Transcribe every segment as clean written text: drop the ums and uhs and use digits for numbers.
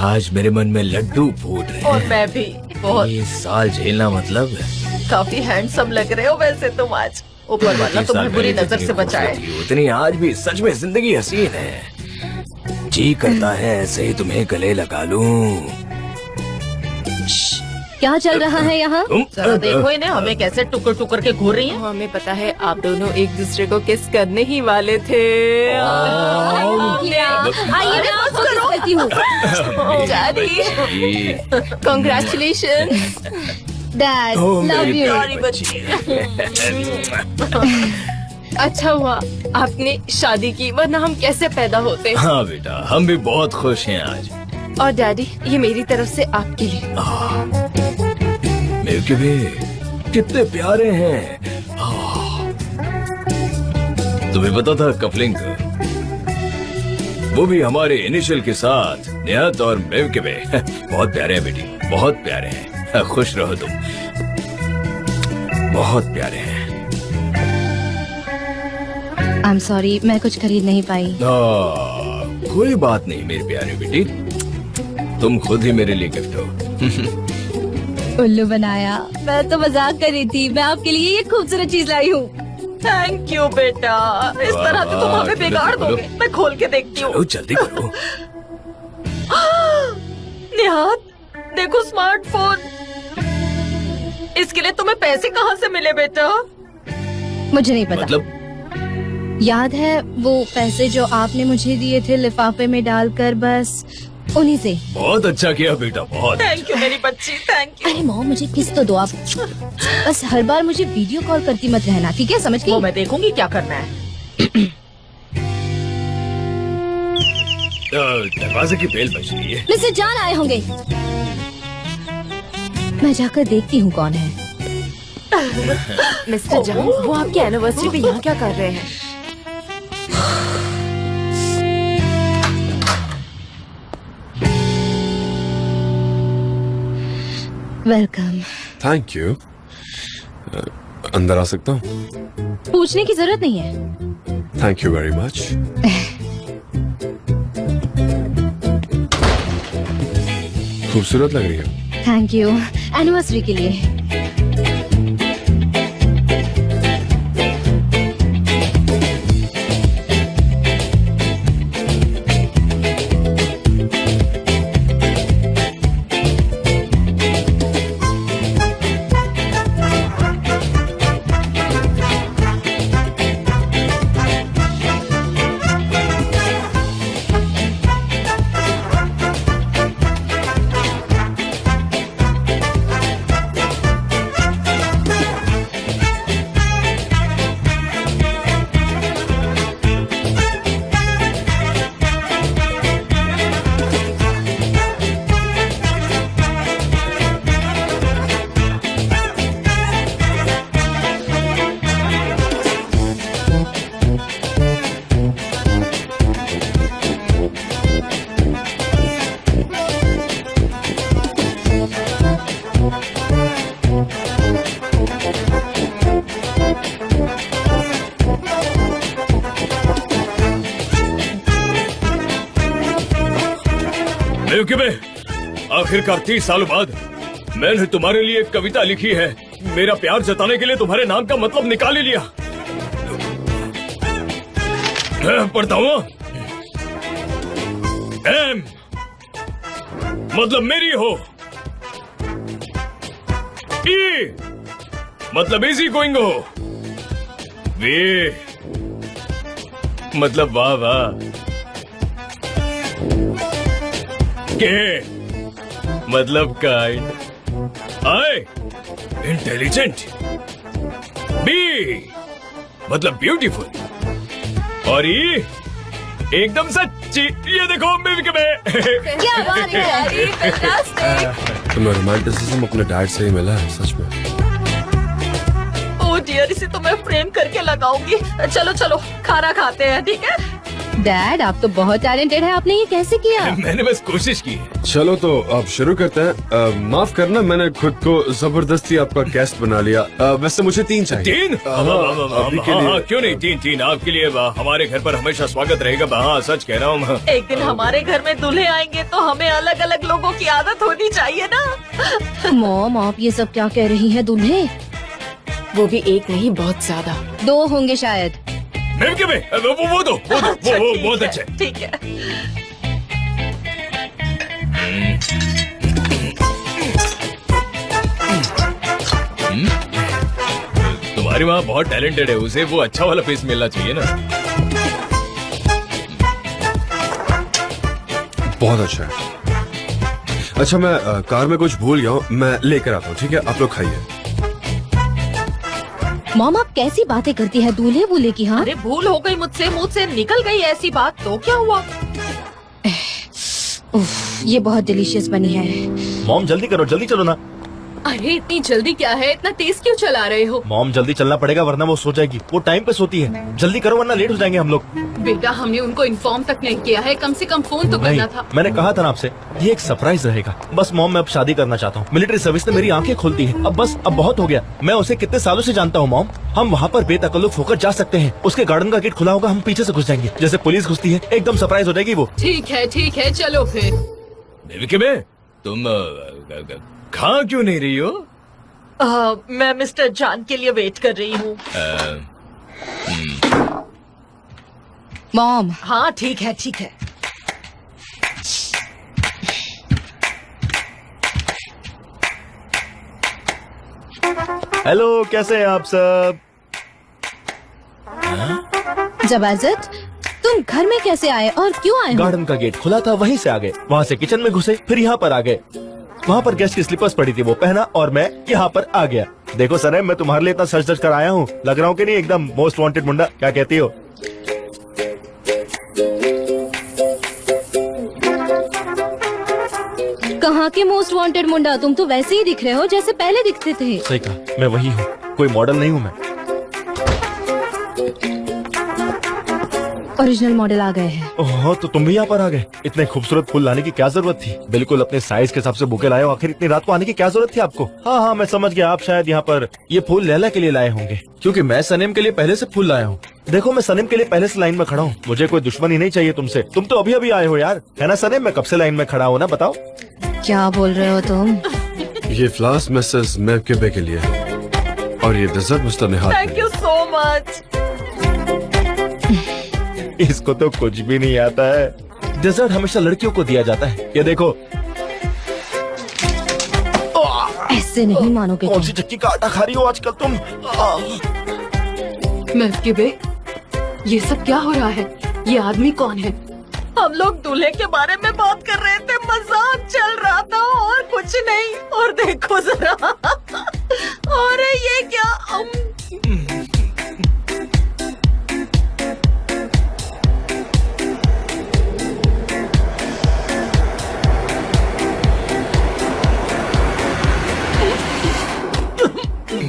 आज मेरे मन में लड्डू फूट रहे हैं। और मैं भी बहुत। ये साल झेलना मतलब काफी हैंडसम लग रहे हो वैसे तुम आज। ऊपर वाला तुम्हें बुरी नजर से बचाए। उतनी आज भी सच में जिंदगी हसीन है। जी करता है ऐसे ही तुम्हें गले लगा लूं। क्या चल रहा है यहाँ? जरा देखो इन्हें, हमें कैसे टुकर टुकर के घूर रही हैं। हमें पता है आप दोनों एक दूसरे को किस करने ही वाले थे। आइए मैं आपको किस करती हूँ। Congratulation dad, love you. अच्छा हुआ आपने शादी की, वरना हम कैसे पैदा होते। हाँ बेटा, हम भी बहुत खुश हैं आज। और डैडी, ये मेरी तरफ से आपके लिए। मेरे भी कितने प्यारे हैं। तुम्हें पता था कपलिंग वो भी हमारे इनिशियल के साथ नियत और मिल्की वे। बहुत प्यारे हैं बेटी, बहुत प्यारे हैं। खुश रहो तुम, बहुत प्यारे हैं। आई एम सॉरी, मैं कुछ खरीद नहीं पाई। कोई बात नहीं मेरी प्यारी बेटी, तुम खुद ही मेरे लिए गिफ्ट हो। उल्लू बनाया, मैं तो मजाक कर रही थी। मैं आपके लिए ये खूबसूरत चीज लाई हूँ। थैंक यू बेटा, इस तरह तो तुम हमें बिगाड़ दोगे। मैं खोल के देखती हूँ। जल्दी करो। निहात देखो स्मार्टफोन। इसके लिए तुम्हें पैसे कहाँ से मिले बेटा? मुझे नहीं पता। मतलब याद है वो पैसे जो आपने मुझे दिए थे लिफाफे में डालकर, बस उन्हीं से। बहुत अच्छा किया बेटा, बहुत। थैंक यू मेरी बच्ची, थैंक यू। अरे मॉम, मुझे किस तो दो आप। बस हर बार मुझे वीडियो कॉल करती मत रहना, ठीक है? समझ गई? वो मैं देखूंगी क्या करना है। दरवाजे की बेल बज रही है। मिस्टर जान आए होंगे, मैं जाकर देखती हूँ कौन है। मिस्टर जान, वो आपकी एनिवर्सरी पे यहाँ क्या कर रहे हैं? वेलकम। Thank you. अंदर आ सकता हूँ? पूछने की जरूरत नहीं है। Thank you very much. खूबसूरत लग रही है। थैंक यू, एनिवर्सरी के लिए। आखिरकार 30 सालों बाद मैंने तुम्हारे लिए एक कविता लिखी है। मेरा प्यार जताने के लिए तुम्हारे नाम का मतलब निकाल ही लिया। पढ़ता हूँ। एम मतलब मेरी हो। ई मतलब इजी गोइंग हो। वे मतलब वाह वाह। के मतलब काइंड। आई इंटेलिजेंट। बी मतलब ब्यूटीफुल। और ये एकदम सच्ची। ये देखो मिल्क में। क्या बात है। तुम्हें रोमांटिसिज्म अपने डैड से ही मिला है, सच में। ओह डियर, इसे तो मैं फ्रेम करके लगाऊंगी। चलो चलो खाना खाते हैं, ठीक है? डैड आप तो बहुत टैलेंटेड है, आपने ये कैसे किया? मैंने बस कोशिश की है। चलो तो अब शुरू करते हैं। माफ करना, मैंने खुद को जबरदस्ती आपका गेस्ट बना लिया। वैसे मुझे 3 चाहिए। 3? अभी के लिए क्यों नहीं 3 आपके लिए हमारे घर पर हमेशा स्वागत रहेगा। हाँ सच कह रहा हूँ। एक दिन हमारे घर में दूल्हे आएंगे तो हमें अलग अलग लोगों की आदत होनी चाहिए ना। मॉम आप ये सब क्या कह रही हैं? दूल्हे वो भी एक नहीं, बहुत ज्यादा। 2 होंगे शायद। मैम के वो दो वो बहुत अच्छे। ठीक है। तुम्हारी माँ बहुत टैलेंटेड है, उसे वो अच्छा वाला पीस मिलना चाहिए ना। बहुत अच्छा है। अच्छा मैं कार में कुछ भूल गया हूँ, मैं लेकर आता हूँ। ठीक है, आप लोग खाइए। मॉम आप कैसी बातें करती है दूल्हे वूल्हे की? हाँ अरे भूल हो गई मुझसे, मुंह से निकल गई ऐसी बात तो क्या हुआ? उफ, ये बहुत डिलीशियस बनी है। मॉम जल्दी करो, जल्दी चलो ना। अरे इतनी जल्दी क्या है, इतना तेज क्यों चला रहे हो? मॉम जल्दी चलना पड़ेगा वरना वो सो जाएगी। वो टाइम पे सोती है। जल्दी करो वरना लेट हो जाएंगे हम लोग। बेटा हमने उनको इन्फॉर्म तक नहीं किया है, कम से कम फोन तो नहीं, करना था। मैंने कहा था ना आपसे, ये एक सरप्राइज रहेगा। बस मॉम मैं अब शादी करना चाहता हूँ। मिलिट्री सर्विस ने मेरी आंखें खोलती है। अब बस, अब बहुत हो गया। मैं उसे कितने सालों से जानता हूँ मॉम। हम वहाँ पर बेतकल्लुफ होकर जा सकते हैं। उसके गार्डन का गेट खुला होगा, हम पीछे से घुस जाएंगे जैसे पुलिस घुसती है। एकदम सरप्राइज हो जाएगी वो। ठीक है चलो फिर। तुम खा क्यों नहीं रही हो? मैं मिस्टर जान के लिए वेट कर रही हूँ। मॉम हाँ ठीक है ठीक है। हेलो, कैसे हैं आप सब? जबरदस्त, तुम घर में कैसे आए और क्यों आए हो? गार्डन का गेट खुला था, वहीं से आ गए। वहाँ से किचन में घुसे, फिर यहाँ पर आ गए। वहाँ पर गेस्ट की स्लीपर्स पड़ी थी, वो पहना और मैं यहाँ पर आ गया। देखो सर, मैं तुम्हारे लिए इतना सच सच कर आया हूँ। लग रहा हूँ कि नहीं एकदम मोस्ट वांटेड मुंडा? क्या कहती हो? कहाँ के मोस्ट वांटेड मुंडा? तुम तो वैसे ही दिख रहे हो जैसे पहले दिखते थे। सही कहा, मैं वही हूँ, कोई मॉडल नहीं हूँ मैं। ओरिजिनल मॉडल आ गए हैं। ओह, तो तुम भी यहाँ पर आ गए। इतने खूबसूरत फूल लाने की क्या जरूरत थी? बिल्कुल अपने साइज के हिसाब से बुके लाए हो। आखिर इतनी रात को आने की क्या जरूरत थी आपको? हाँ, मैं समझ गया। आप शायद यहाँ पर ये फूल लैला के लिए लाए होंगे, क्योंकि मैं सनीम के लिए पहले से फूल लाया हूँ। देखो, मैं सनीम के लिए पहले से लाइन में खड़ा हूँ। मुझे कोई दुश्मनी नहीं चाहिए तुमसे। तुम तो अभी अभी आए हो यार, है ना सनीम? मैं कब से लाइन में खड़ा हूँ ना, बताओ। क्या बोल रहे हो तुम? ये फ्लास्क मिसेस मैवकेबे के लिए और ये dessert mister Nihal. Thank you so much. इसको तो कुछ भी नहीं आता है। डेजर्ट हमेशा लड़कियों को दिया जाता है। ये देखो। ऐसे नहीं मानोगे कौन तुम। सी चक्की का आटा खा रही हो आजकल तुम? मैवकेबे, ये सब क्या हो रहा है? ये आदमी कौन है? हम लोग दूल्हे के बारे में बात कर रहे थे, मजाक चल रहा था और कुछ नहीं। और देखो जरा। अरे ये क्या?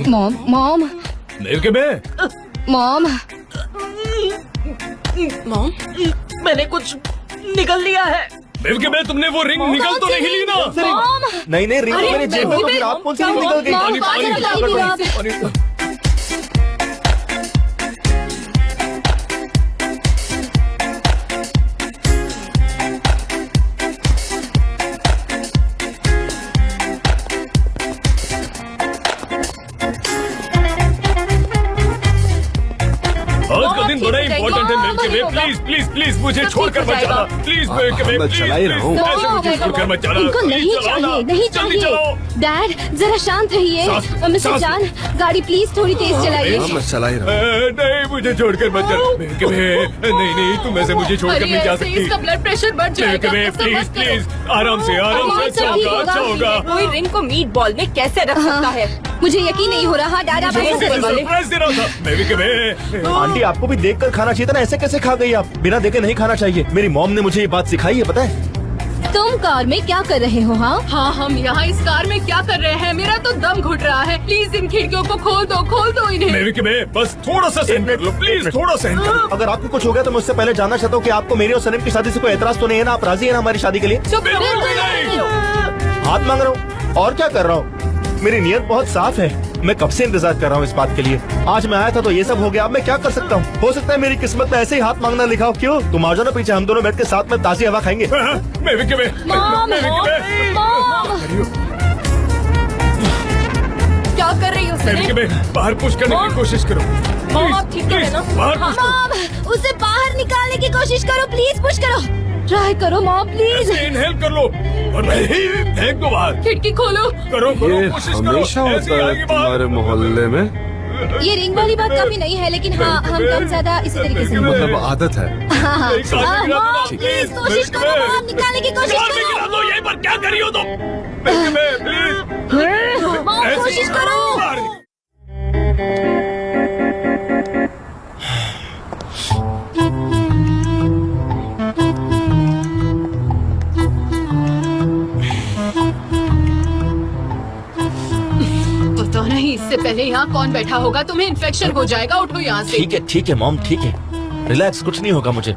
मॉम मॉम मॉम, मॉम, मैंने कुछ निकल लिया है। तुमने वो रिंग निकल तो नहीं ली ना? नहीं नहीं, रिंग मेरे जेब में, तो फिर आप कौन सी रिंग निकल गई? मॉम, पानी पिलाओ। आज का दिन बड़ा इम्पोर्टेंट है milky way. Please please please मुझे छोड़कर मत जाना। प्लीज मिल्की वे, मैं प्लीज चला ही रहा हूँ। ऐसे मुझे छोड़कर मत जाना। इनको नहीं प्लीज चलाओ ना। चाहिए, नहीं जल्दी चाहिए। चलाओ। डैड जरा शांत रहिए। सांस- मिस्टर सांस- जान, गाड़ी प्लीज थोड़ी तेज चलाइए। हाँ, मैं चला ही रहा हूँ। नहीं, मुझे छोड़कर मत जाना मिल्की वे। नहीं, तुम ऐसे मुझे छोड़कर अरे नहीं जा ऐसे सकती। इसका ब्लड प्रेशर बढ़ जाएगा। मिल्की वे, ऐसा प्लीज मत करो। प्लीज आराम से अच्छा ठीक होगा, होगा। अच्छा होगा। कोई रिंग को मीट बॉल में कैसे रख सकता है? मुझे यकीन नहीं हो रहा। डैड आप ऐसे करने वाले। सरप्राइज दे रहा था मिल्की वे। आंटी, आपको भी देखकर खाना चाहिए था ना। ऐसे कैसे खा गई आप? बिना देखे नहीं खाना चाहिए। मेरी मॉम ने मुझे ये बात सिखाई है, पता है? तुम कार में क्या कर रहे हो? हाँ, हाँ, हम यहाँ इस कार में क्या कर रहे हैं? मेरा तो दम घुट रहा है। प्लीज इन खिड़कियों को खोल दो इन्हें। मेविक में बस थोड़ा सा सहन कर लो, प्लीज थोड़ा सहन कर लो। अगर आपको कुछ हो गया तो मैं उससे पहले जानना चाहता हूँ कि आपको मेरी और सनम की शादी से कोई एतराज तो नहीं है ना? आप राजी है ना हमारी शादी के लिए? बिल्कुल भी नहीं। हाथ मांग रहा हूँ और क्या कर रहा हूँ? मेरी नीयत बहुत साफ है। मैं कब से इंतजार कर रहा हूँ इस बात के लिए। आज मैं आया था तो ये सब हो गया। अब मैं क्या कर सकता हूँ? हो सकता है मेरी किस्मत में ऐसे ही हाथ मांगना लिखा हो। क्यों? तुम आ जाओ ना पीछे, हम दोनों बैठ के साथ में ताजी हवा खाएंगे। मेविक में क्या कर रही हो मेविक सनम? में बाहर पुश करने की कोशिश करो। मॉम, आप ठीक है ना? बाहर पुश करो। मॉम, उसे बाहर निकालने की कोशिश करो, प्लीज पुश करो, ट्राई करो मॉम प्लीज। इनहेल कर लो और फेंक दो बाहर। खिड़की खोलो। करो ये कोशिश करो। हमेशा ऐसे ही होता है आएगी बाहर। तुम्हारे मोहल्ले में? ये रिंग वाली बात कभी नहीं है, लेकिन हाँ, हम कम ज्यादा इसी तरीके से मतलब आदत है। हाँ, एक साथ में गिरा दो ना। मॉम प्लीज कोशिश करो, मॉम निकालने की कोशिश कार में गिरा करो। दो, यहीं पर क्या कर रही हो तुम? प्लीज मॉम ऐसे कोशिश ही करो। बाहर। पता नहीं इससे पहले यहाँ कौन बैठा होगा। तुम्हें इन्फेक्शन हो जाएगा। उठो यहाँ से। ठीक है मॉम, ठीक है, रिलैक्स, कुछ नहीं होगा मुझे।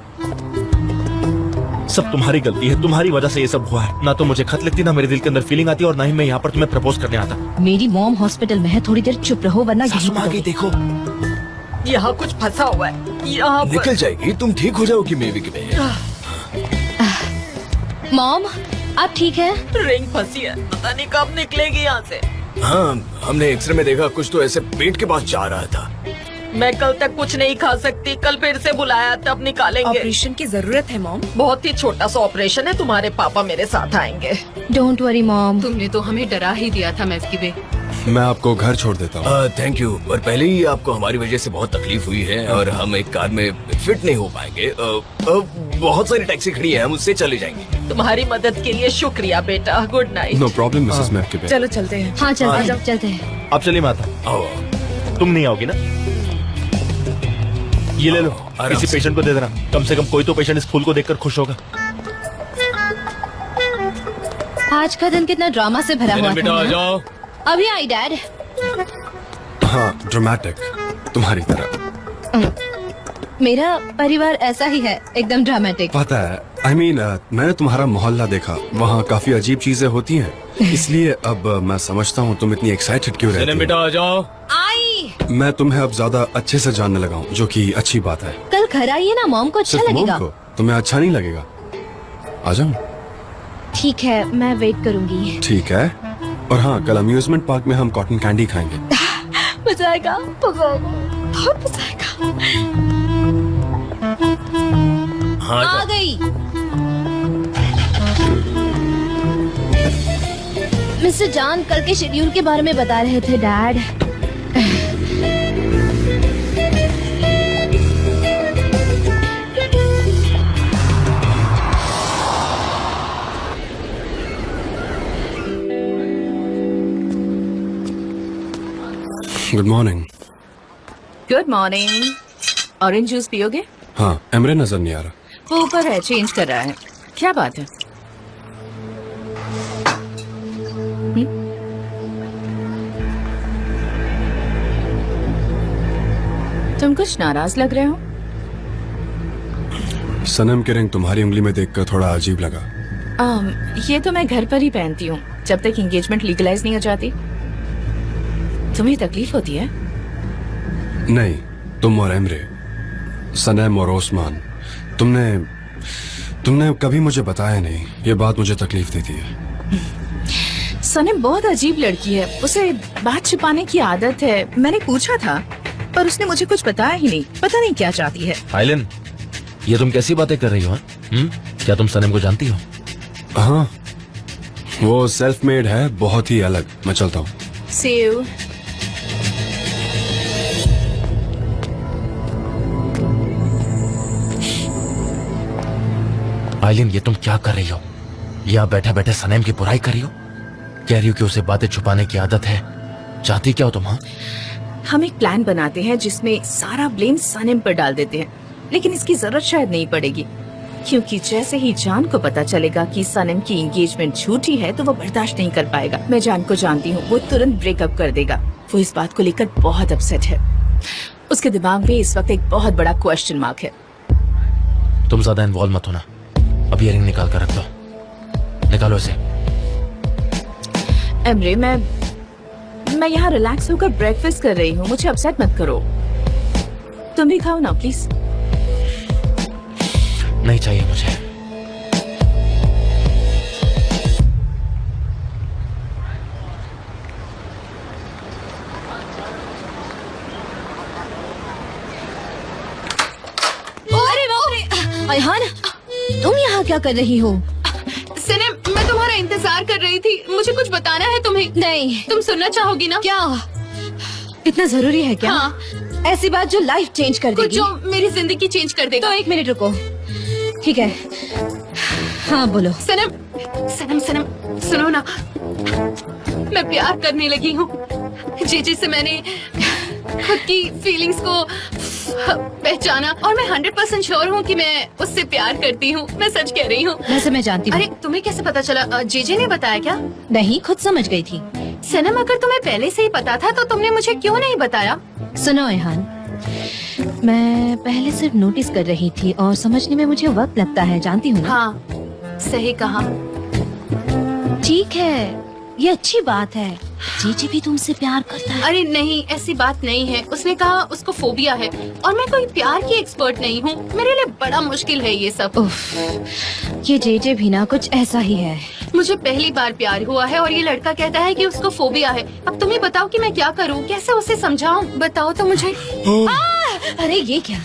सब तुम्हारी गलती है, तुम्हारी वजह से ये सब हुआ है। ना तो मुझे खत लिखती, ना मेरे दिल के अंदर फीलिंग आती, और ना ही मैं यहाँ पर तुम्हें प्रपोज करने आता। मेरी मॉम हॉस्पिटल में है, थोड़ी देर चुप रहो वरना यहीं सासू माँ की देखो। यहाँ कुछ फंसा हुआ है। यहाँ पर निकल जाएगी, तुम ठीक हो जाओगी मेविक में। मॉम आप ठीक है? रिंग फंसी है, पता नहीं कब निकलेगी यहाँ से। हाँ, हमने एक्सरे में देखा कुछ तो ऐसे पेट के पास जा रहा था। मैं कल तक कुछ नहीं खा सकती, कल फिर से बुलाया तब निकालेंगे। ऑपरेशन की जरूरत है मॉम। बहुत ही छोटा सा ऑपरेशन है, तुम्हारे पापा मेरे साथ आएंगे। Don't worry mom. तुमने तो हमें डरा ही दिया था मैस्की। मैं आपको घर छोड़ देता हूँ। Thank you. और पहले ही आपको हमारी वजह से बहुत तकलीफ हुई है और हम एक कार में फिट नहीं हो पाएंगे। बहुत सारी टैक्सी खड़ी है, हम उससे चले जाएंगे। तुम्हारी मदद के लिए शुक्रिया बेटा। Good night. No problem Mrs McBay. चलो चलते हैं। हाँ चलते हैं। अब चलिए माता, आओ। तुम नहीं आओगी ना? ये ले लो, आराम किसी से। पेशेंट को दे देना। कम से कम कोई तो पेशेंट इस फूल को देखकर खुश होगा। आज का दिन कितना ड्रामा से भरा हुआ बेटा आ था। जाओ। अभी आई डैड। हाँ, ड्रामेटिक तुम्हारी तरह। मेरा परिवार ऐसा ही है, एकदम ड्रामेटिक। पता है, I mean, मैंने तुम्हारा मोहल्ला देखा, वहाँ काफी अजीब चीजें होती हैं। इसलिए अब मैं समझता हूँ तुम इतनी एक्साइटेड क्यों रहती बेटा हो। आ जाओ। आई मैं तुम्हें अब ज्यादा अच्छे से जानने लगा हूँ, जो कि अच्छी बात है। कल घर आइए ना, मॉम को अच्छा सिर्फ मोम लगेगा। को तुम्हें अच्छा नहीं लगेगा? आ जाऊँ? ठीक है, मैं वेट करूंगी। ठीक है। और हाँ, कल अम्यूजमेंट पार्क में हम कॉटन कैंडी खाएंगे। मजा आएगा, बहुत मजा आएगा। हाँ आ गई। मिस्टर जान कल के शेड्यूल के बारे में बता रहे थे dad. Good morning. Good morning. Orange juice पियोगे? हाँ, एमरे नजर नहीं आ रहा। वो ऊपर है, चेंज कर रहा है। क्या बात है? तुम कुछ नाराज लग रहे हो। सनम की रिंग तुम्हारी उंगली में देखकर थोड़ा अजीब लगा। ये तो मैं घर पर ही पहनती हूँ जब तक एंगेजमेंट लीगलाइज नहीं हो जाती। तुम्हें तकलीफ होती है? नहीं, तुम और एमरे, सनम और ओस्मान, तुमने कभी मुझे बताया नहीं। ये बात मुझे तकलीफ देती है। सनम बहुत अजीब लड़की है, उसे बात छिपाने की आदत है। मैंने पूछा था पर उसने मुझे कुछ बताया ही नहीं। पता नहीं क्या चाहती है। आइलिन, ये तुम कैसी बातें कर रही हो? क्या तुम सनम को जानती हो? हाँ, वो सेल्फ मेड है, बहुत ही अलग। मैं चलता हूँ। See you. आइलिन, ये तुम क्या कर रही हो? यहाँ बैठे बैठे सनम की बुराई कर रही हो? कह रही हो कि उसे बातें छुपाने की आदत है। चाहती क्या हो तुम? हाँ, हम एक प्लान बनाते हैं जिसमें सारा ब्लेम सनम पर डाल देते हैं, लेकिन इसकी जरूरत शायद नहीं पड़ेगी क्योंकि जैसे ही जान को पता चलेगा कि सनम की एंगेजमेंट झूठी है तो वो बर्दाश्त नहीं कर पाएगा। मैं जान को जानती हूँ, वो तुरंत ब्रेकअप कर देगा। वो इस बात को लेकर बहुत अपसेट है। उसके दिमाग में इस वक्त एक बहुत बड़ा क्वेश्चन मार्क है। तुम ज्यादा इन्वॉल्व मत होना। अब इयरिंग निकाल कर रख दो, निकालो इसे। एमरे, मैं यहाँ रिलैक्स होकर ब्रेकफास्ट कर रही हूँ, मुझे अपसेट मत करो। तुम भी खाओ ना प्लीज। नहीं चाहिए मुझे। अयहान, तुम यहाँ क्या कर रही हो? सनम, मैं तुम्हारा इंतजार कर रही थी। मुझे कुछ बताना है तुम्हें। नहीं। तुम सुनना चाहोगी ना? क्या इतना जरूरी है क्या? हाँ। ऐसी बात जो लाइफ चेंज कर कुछ देगी। जो मेरी जिंदगी चेंज कर देगा। तो 1 मिनट रुको। ठीक है, हाँ बोलो। सनम, सनम, सनम, सुनो ना, मैं प्यार करने लगी हूँ। जीजी से मैंने खुद की फीलिंग्स को पहचाना और मैं 100% श्योर हूँ कि मैं उससे प्यार करती हूँ। मैं सच कह रही हूँ। वैसे मैं जानती हूँ। अरे तुम्हें कैसे पता चला? जीजी ने बताया क्या? नहीं, खुद समझ गई थी। सनम, अगर तुम्हें पहले से ही पता था तो तुमने मुझे क्यों नहीं बताया? सुनो अयहान, मैं पहले सिर्फ नोटिस कर रही थी और समझने में मुझे वक्त लगता है, जानती हूँ ना? हाँ, सही कहा। ठीक है, ये अच्छी बात है। जीजी भी तुमसे प्यार करता है। अरे नहीं, ऐसी बात नहीं है। उसने कहा उसको फोबिया है और मैं कोई प्यार की एक्सपर्ट नहीं हूँ। मेरे लिए बड़ा मुश्किल है ये सब। ये जेजे भी ना कुछ ऐसा ही है। मुझे पहली बार प्यार हुआ है और ये लड़का कहता है कि उसको फोबिया है। अब तुम ही बताओ कि मैं क्या करूँ, कैसे उसे समझाऊँ? बताओ तो मुझे। अरे ये क्या?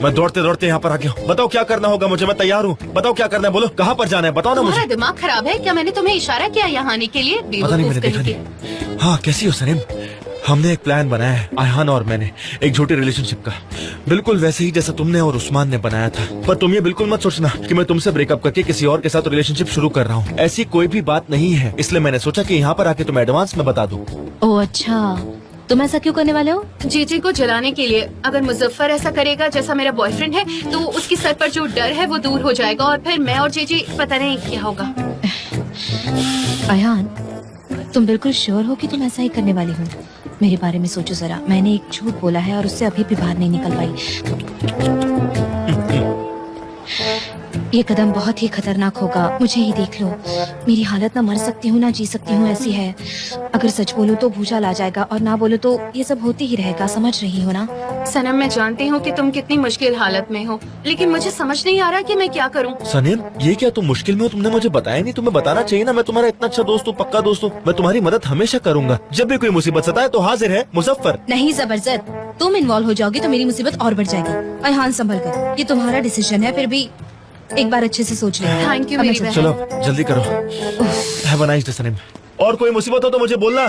मैं दौड़ते दौड़ते यहाँ पर आ गया हूँ। बताओ क्या करना होगा मुझे, मैं तैयार हूँ। बताओ क्या करना है, बोलो कहाँ पर जाना है, बताओ ना तुम्हारा मुझे। दिमाग खराब है क्या? मैंने तुम्हें इशारा किया यहाँ आने के लिए? पता नहीं, मैंने देखा नहीं। हाँ, कैसी हो सनीम? हमने एक प्लान बनाया है, अयहान और मैंने, एक झूठी रिलेशनशिप का, बिल्कुल वैसे ही जैसा तुमने और उस्मान ने बनाया था। पर तुम ये बिल्कुल मत सोचना कि मैं तुमसे ब्रेकअप करके किसी और के साथ रिलेशनशिप शुरू कर रहा हूँ। ऐसी कोई भी बात नहीं है। इसलिए मैंने सोचा कि यहाँ पर आके तुम्हें एडवांस में बता दूँ। ओह अच्छा, तुम ऐसा क्यों करने वाले हो? जीजी को जलाने के लिए। अगर मुजफ्फर ऐसा करेगा जैसा मेरा बॉयफ्रेंड है तो उसके सर पर जो डर है वो दूर हो जाएगा और फिर मैं और जीजी पता नहीं क्या होगा। अयहान, तुम बिल्कुल श्योर हो कि तुम ऐसा ही करने वाली हो? मेरे बारे में सोचो जरा। मैंने एक झूठ बोला है और उससे अभी भी बाहर नहीं निकल पाई। ये कदम बहुत ही खतरनाक होगा। मुझे ही देख लो, मेरी हालत ना मर सकती हूँ ना जी सकती हूँ, ऐसी है। अगर सच बोलूँ तो भूचाल आ जाएगा और ना बोलो तो ये सब होते ही रहेगा, समझ रही हो ना? सनम, मैं जानती हूँ कि तुम कितनी मुश्किल हालत में हो, लेकिन मुझे समझ नहीं आ रहा कि मैं क्या करूँ। सनीम, ये क्या तुम मुश्किल में हो? तुमने मुझे बताया नहीं। तुम्हें बताना चाहिए ना। मैं तुम्हारा इतना अच्छा दोस्त हूँ, पक्का दोस्त हूँ। मैं तुम्हारी मदद हमेशा करूंगा। जब भी कोई मुसीबत सताए तो हाजिर है मुजफ्फर। नहीं जबरदस्त, तुम इन्वॉल्व हो जाओगी तो मेरी मुसीबत और बढ़ जाएगी। अयहान संभल कर, ये तुम्हारा डिसीजन है, फिर भी एक बार अच्छे से सोच लेना। थैंक यू अब मैं मेरी बहन। चलो जल्दी करो। Have a nice day Saneem. और कोई मुसीबत हो तो मुझे बोलना।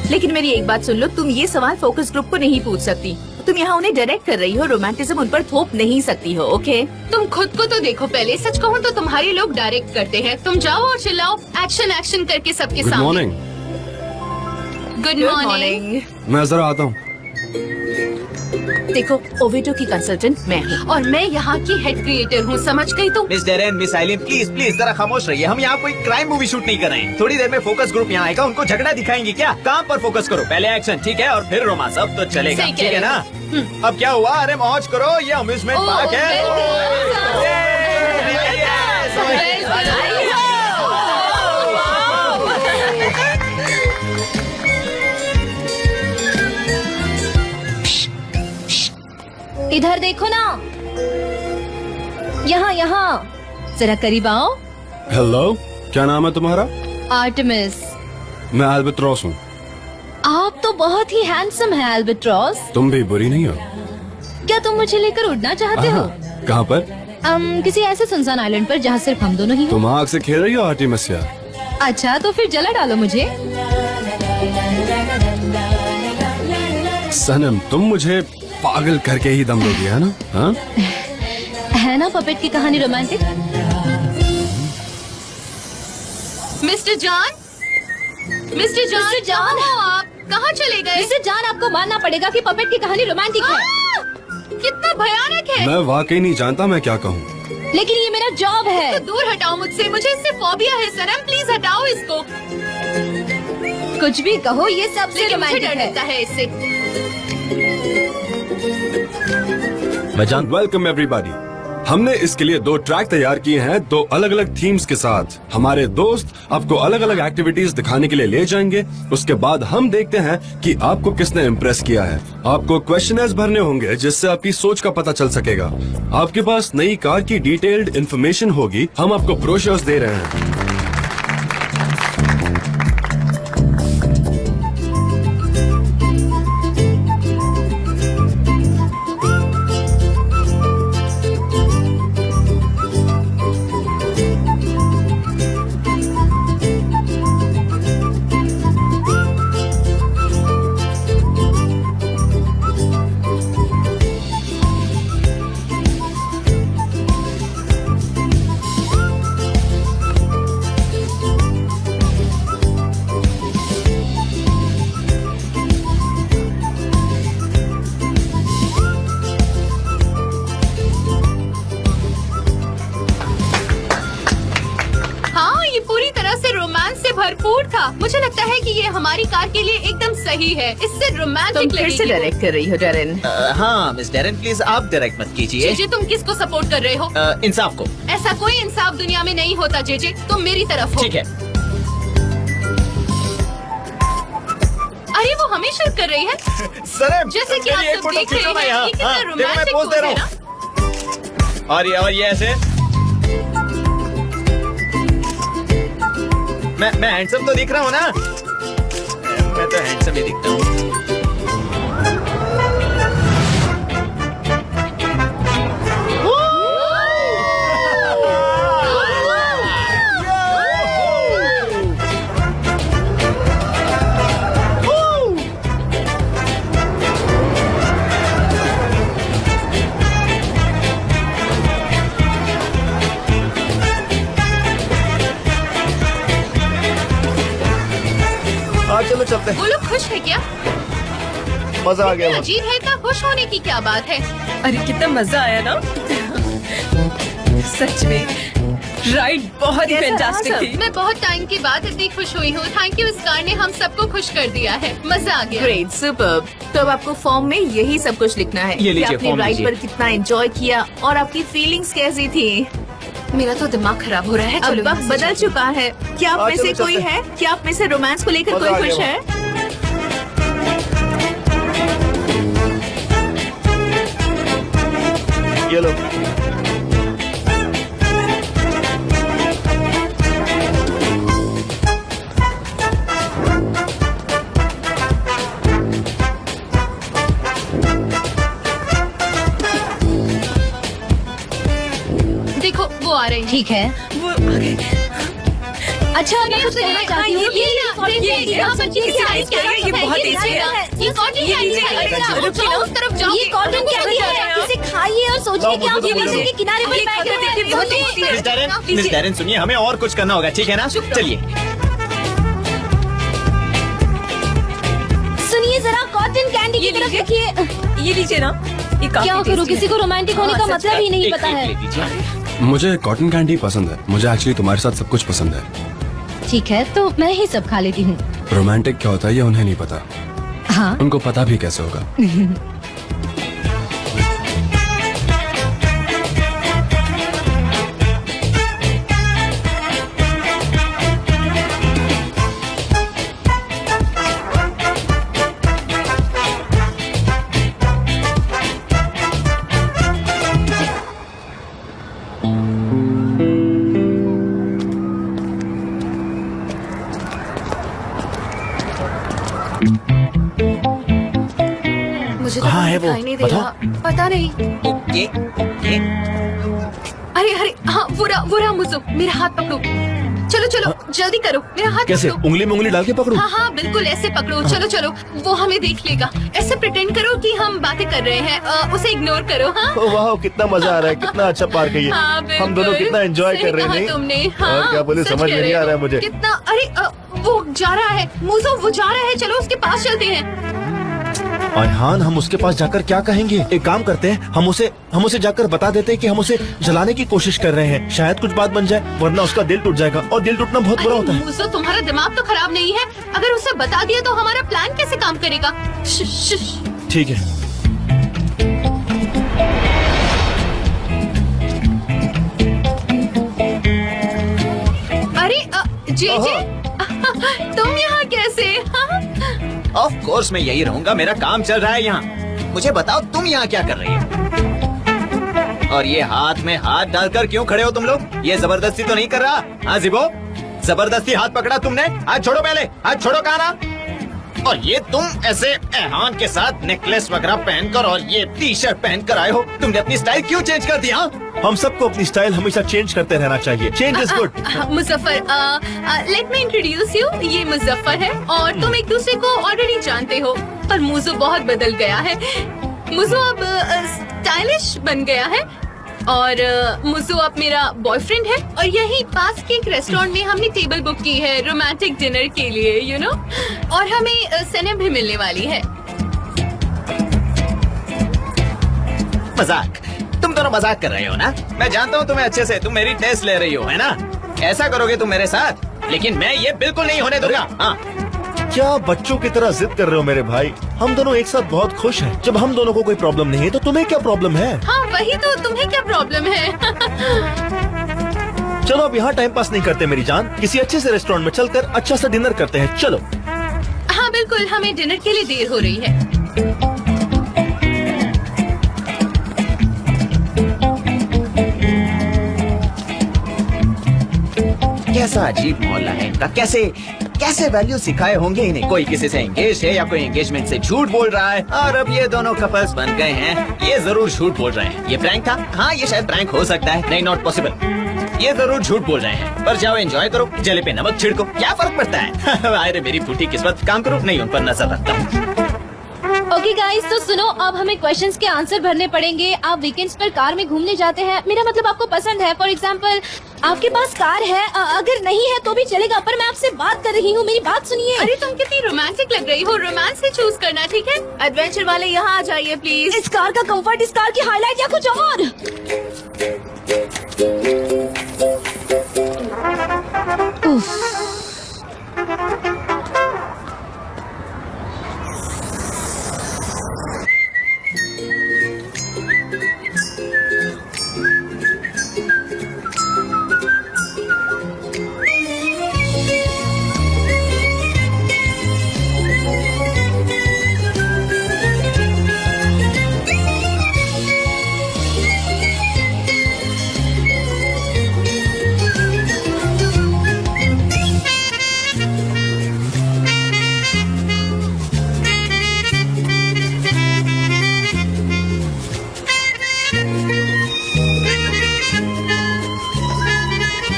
लेकिन मेरी एक बात सुन लो, तुम ये सवाल फोकस ग्रुप को नहीं पूछ सकती। तुम यहाँ उन्हें डायरेक्ट कर रही हो, रोमांटिज्म उन पर थोप नहीं सकती हो। ओके, तुम खुद को तो देखो पहले। सच कहूँ तो तुम्हारे लोग डायरेक्ट करते हैं। तुम जाओ और चिल्लाओ एक्शन एक्शन करके सबके गुड सामने। मॉर्निंग। Good morning. मैं जरा आता हूँ। देखो, ओवेटो की कंसल्टेंट मैं हूँ और मैं यहाँ की हेड क्रिएटर हूँ, समझ गई तुम? Miss Darren, Miss Eileen, please please जरा खामोश रहिए। हम यहाँ कोई क्राइम मूवी शूट नहीं कर रहे हैं। थोड़ी देर में फोकस ग्रुप यहाँ आएगा, उनको झगड़ा दिखाएंगे क्या? काम पर फोकस करो, पहले एक्शन, ठीक है, और फिर रोमांस। अब तो चलेगा, सही कह ठीक है रहे ना? अब क्या हुआ? अरे मौज करो, ये अम्यूजमेंट ओह, पार्क है। इधर देखो ना, यहाँ यहाँ जरा करीब आओ। हेलो, क्या नाम है तुम्हारा? आर्टेमिस। मैं एल्बेट्रॉस हूँ। आप तो बहुत ही हैंडसम है एल्बेट्रॉस। तुम भी बुरी नहीं हो। क्या तुम मुझे लेकर उड़ना चाहते हो? कहाँ पर? किसी ऐसे सुनसान आइलैंड पर जहाँ सिर्फ हम दोनों ही हो। तुम आग से खेल रही हो आर्टिमिसिया? अच्छा तो फिर जला डालो मुझे। सनम तुम मुझे पागल करके ही दम दोगी है ना? हाँ? है ना पपेट की कहानी romantic? Mister John, mister John, John! कहाँ हो आप? कहाँ चले गए? मिस्टर जान, आपको मानना पड़ेगा कि पपेट की कहानी रोमांटिक है। कितना भयानक है। मैं वाकई नहीं जानता मैं क्या कहूँ। लेकिन ये मेरा जॉब है। तो दूर हटाओ मुझसे, मुझे इससे फोबिया है सनम, प्लीज हटाओ इसको। कुछ भी कहो, ये सबसे लेकिन मुझे रोमांटिक डर है। लगता है इससे। मैं जान वेलकम एवरीबॉडी। हमने इसके लिए 2 ट्रैक तैयार किए हैं 2 अलग अलग थीम्स के साथ। हमारे दोस्त आपको अलग अलग एक्टिविटीज दिखाने के लिए ले जाएंगे। उसके बाद हम देखते हैं कि आपको किसने इम्प्रेस किया है। आपको क्वेश्चनर्स भरने होंगे जिससे आपकी सोच का पता चल सकेगा। आपके पास नई कार की डिटेल्ड इन्फॉर्मेशन होगी। हम आपको ब्रोशर्स दे रहे हैं। हाँ, ये पूरी तरह से रोमांस से भरपूर था। मुझे लगता है कि ये हमारी कार के लिए एकदम सही है। इससे तुम रोमांटिक फिर से लगेगी। डायरेक्ट कर रही हो डैरेन। हाँ मिस डेरन प्लीज आप डायरेक्ट मत कीजिए। जेजे, तुम किसको सपोर्ट कर रहे हो? इंसाफ को। ऐसा कोई इंसाफ दुनिया में नहीं होता जेजे, तुम मेरी तरफ हो। ठीक है। अरे वो हमें शूट कर रही है। सनम जैसे कि आप मेरी एक सब फोटो देख रहे खींचो ना हैं, यहाँ। ये कितना हाँ, देखो मैं रोमांटिक पोज दे रहा है ना? हूँ। और ये ऐसे। मैं हैंडसम तो दिख रहा हूँ ना? मैं तो हैंडसम ही दिखता हूँ। हाँ चलो चलते हैं। वो लोग खुश है क्या? मजा आ गया बहुत। अजीब है, इतना खुश होने की क्या बात है? अरे कितना मजा आया ना। सच में राइड बहुत ही फैंटास्टिक थी। मैं बहुत टाइम के बाद इतनी खुश हुई हूँ। थैंक यू, इस कार ने हम सबको खुश कर दिया है। मजा आ गया। Great, superb. तो अब आपको फॉर्म में यही सब कुछ लिखना है ये कि लीजिए, आपने फॉर्म राइड लीजिए। पर कितना एंजॉय किया और आपकी फीलिंग्स कैसी थी। मेरा तो दिमाग खराब हो रहा है। अब चलो वक्त बदल चुका है। क्या आप हाँ, में से चलो कोई चलते है? क्या आप में से रोमांस को लेकर मजा कोई आ खुश गया है? ये लो। देखो वो आ रही है। ठीक है। वो आ गए। अच्छा मैं कुछ कहना चाहती हूँ। यहाँ पर चीज़ क्या है? क्या है? ये बहुत ये easy है। ये कॉटन ये कैंडी easy है। है। आप जाओ, उस तरफ जाओ। ये कॉटन कैंडी है। इसे खाइए और सोचिए कि आप मुझे तो समुद्र बोलो। के किनारे पर ये बैठे खाकर देखिए, हैं। बहुत tasty है। मिस डेरन सुनिए, हमें और कुछ करना होगा, ठीक है ना? चलिए। सुनिए जरा, कॉटन कैंडी की ये तरफ लीजिए। देखिए। ये लीजिए ना, ये काफी क्या करूँ, tasty किसी है। को रोमांटिक होने का मतलब ही नहीं एक पता ले है। लीजिए। मुझे कॉटन कैंडी पसंद है। मुझे एक्चुअली तुम्हारे साथ सब कुछ पसंद है। ठीक है तो मैं ही सब खा लेती हूँ। रोमांटिक क्या होता है ये उन्हें नहीं पता। हाँ उनको पता भी कैसे होगा। है वो? दिखाई नहीं दे बताओ। रहा, पता नहीं। ये अरे अरे हाँ, वो रहा मुझे, मेरा हाथ पकड़ो। चलो चलो जल्दी करो, मेरा हाथ कैसे? पकड़ो। उंगली में उंगली डाल के पकड़ूं? हाँ हाँ बिल्कुल ऐसे पकड़ो। चलो चलो, वो हमें देख लेगा। ऐसे प्रिटेंड करो कि हम बातें कर रहे हैं, उसे इग्नोर करो। हाँ ओ वाह, कितना मजा आ रहा है, कितना अच्छा पार्क है ये। हाँ, बिल्कुल। हम दोनों कितना एंजॉय सही कर रहे कहा हैं नहीं? तुमने। हाँ, और क्या बोले, सच समझ कह में नहीं रहे आ रहा है हो। मुझे। कितना, अरे वो जा रहा है मुझो, वो जा रहा है। चलो उसके पास चलते हैं। अयहान, हम उसके पास जाकर क्या कहेंगे? एक काम करते हैं, हम उसे जाकर बता देते हैं कि हम उसे जलाने की कोशिश कर रहे हैं। शायद कुछ बात बन जाए, वरना उसका दिल टूट जाएगा, और दिल टूटना बहुत बुरा होता है। मुझो, तुम्हारा दिमाग तो खराब नहीं है? अगर उसे बता दिया तो हमारा प्लान कैसे काम करेगा? ठीक है। अरे जे तुम यहाँ कैसे? ऑफ कोर्स मैं यही रहूंगा, मेरा काम चल रहा है यहाँ। मुझे बताओ तुम यहाँ क्या कर रही हो? और ये हाथ में हाथ डालकर क्यों खड़े हो तुम लोग? ये जबरदस्ती तो नहीं कर रहा? हाँ जिबो, जबरदस्ती हाथ पकड़ा तुमने? हाथ छोड़ो, पहले हाथ छोड़ो। कहा ना? और ये तुम ऐसे एहान के साथ नेकलेस वगैरह पहनकर और ये टी शर्ट पहनकर आए हो, तुमने अपनी स्टाइल क्यों चेंज कर दिया? हम सबको अपनी स्टाइल हमेशा चेंज करते रहना चाहिए। Change is good. Muzaffar, let me introduce you. ये मुजफ्फर है और तुम एक दूसरे को ऑलरेडी जानते हो, पर मुझो बहुत बदल गया है। मुझो अब स्टाइलिश बन गया है और मुझो अब मेरा बॉयफ्रेंड है। और यही पास के एक रेस्टोरेंट में हमने टेबल बुक की है रोमांटिक डिनर के लिए, यू नो। और हमें सनम भी मिलने वाली है। मजाक? तुम दोनों मजाक कर रहे हो ना? मैं जानता हूँ तुम्हें अच्छे से, तुम मेरी टेस्ट ले रही हो, है ना? ऐसा करोगे तुम मेरे साथ, लेकिन मैं ये बिल्कुल नहीं होने दूंगा। हाँ, क्या बच्चों की तरह जिद कर रहे हो मेरे भाई? हम दोनों एक साथ बहुत खुश हैं। जब हम दोनों को कोई प्रॉब्लम नहीं है तो तुम्हें क्या प्रॉब्लम है? हाँ वही तो, तुम्हें क्या प्रॉब्लम है? चलो अब यहाँ टाइम पास नहीं करते मेरी जान, किसी अच्छे से रेस्टोरेंट में चलकर अच्छा सा डिनर करते हैं। चलो। हाँ बिल्कुल, हमें डिनर के लिए देर हो रही है। कैसा अजीब मोहल्ला है इनका। कैसे वैल्यू सिखाए होंगे इन्हें? कोई किसी से एंगेज है या कोई एंगेजमेंट से झूठ बोल रहा है, और अब ये दोनों कपल्स बन गए हैं। ये जरूर झूठ बोल रहे हैं। ये प्रैंक था? हाँ ये शायद प्रैंक हो सकता है। नहीं, नॉट पॉसिबल। ये जरूर झूठ बोल रहे हैं। पर जाओ एंजॉय करो, जले पे नमक छिड़को, क्या फर्क पड़ता है? अरे मेरी फूटी किस्मत, काम करो। नहीं, उन पर नजर रखता हूँ। ओके गाइस, तो सुनो, अब हमें क्वेश्चंस के आंसर भरने पड़ेंगे। आप वीकेंड्स पर कार में घूमने जाते हैं, मेरा मतलब आपको पसंद है। फॉर एग्जांपल, आपके पास कार है, अगर नहीं है तो भी चलेगा, पर मैं आपसे बात कर रही हूँ, मेरी बात सुनिए। अरे तुम कितनी रोमांटिक लग रही हो। रोमांस ही चूज करना, ठीक है? एडवेंचर वाले यहाँ आ जाइए प्लीज। इस कार का कंफर्ट, इस कार की हाईलाइट या कुछ और? उफ।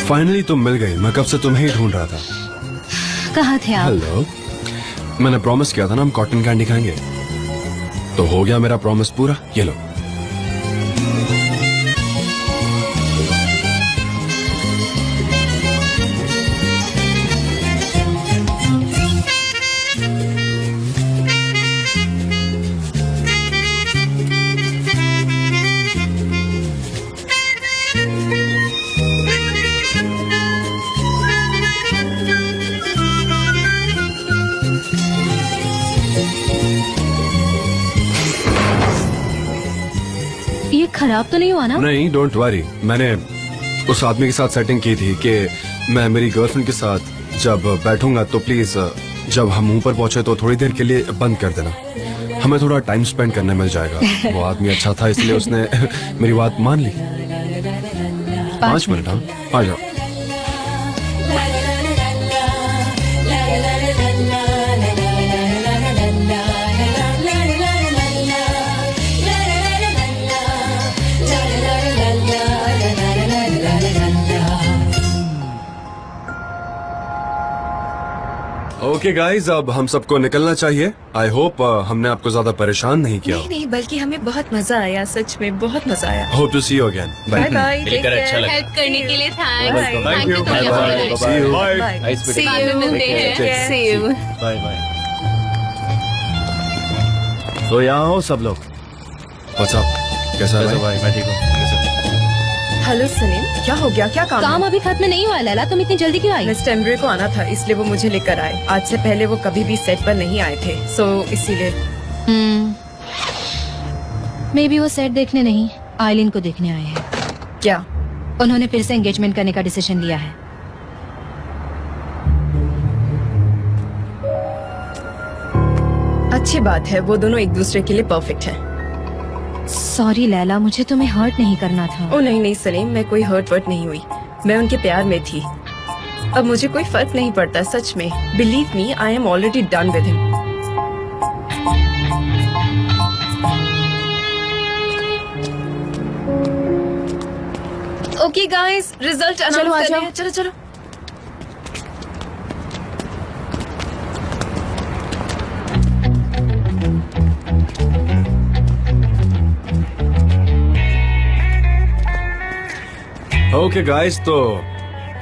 फाइनली तुम मिल गई। मैं कब से तुम्हें ही ढूंढ रहा था। कहाँ थे आप? हेलो, मैंने प्रॉमिस किया था ना हम कॉटन कैंडी खाएंगे, तो हो गया मेरा प्रॉमिस पूरा। ये लो। ये खराब तो नहीं हुआ ना? नहीं, डोंट वरी। मैंने उस आदमी के साथ सेटिंग की थी कि मैं मेरी गर्लफ्रेंड के साथ जब बैठूंगा तो प्लीज जब हम ऊपर पहुंचे तो थोड़ी देर के लिए बंद कर देना, हमें थोड़ा टाइम स्पेंड करने मिल जाएगा। वो आदमी अच्छा था इसलिए उसने मेरी बात मान ली। 5 मिनट। हाँ, आ जाओ। ओके गाइज, अब हम सबको निकलना चाहिए। आई होप हमने आपको ज्यादा परेशान नहीं किया। नहीं बल्कि हमें बहुत मजा आया, सच में बहुत मजा आया। Hope to see you again. Bye bye, मिलकर अच्छा लगा। हेल्प करने के लिए thanks. Bye. Thank you Bye bye. See you. Bye. See you. मिलते हैं। See you. Bye bye. तो यहाँ हो सब लोग। What's up? कैसा कैसे है? भाई? मैं ठीक हूँ। हेलो सनीम, क्या हो गया? क्या काम काम अभी खत्म नहीं हुआ लैला, तुम इतनी जल्दी क्यों आई? मिस्टर एम्ब्रे को आना था, इसलिए वो मुझे लेकर आए। आज से पहले वो कभी भी सेट पर नहीं आए थे, सो इसीलिए। मे बी वो सेट देखने नहीं, आइलिन को देखने आए हैं। क्या? उन्होंने फिर से एंगेजमेंट करने का डिसीजन लिया है। अच्छी बात है, वो दोनों एक दूसरे के लिए परफेक्ट हैं। सॉरी लैला, मुझे तुम्हें हर्ट नहीं करना था। ओ नहीं सलीम, मैं कोई हर्ट वर्ट नहीं हुई, मैं उनके प्यार में थी। अब मुझे कोई फर्क नहीं पड़ता, सच में। Believe me, I am already done with him. Okay guys, result चलो, आ अनाउंस कर जाओ। रहे हैं। चलो चलो। ओके गाइस, तो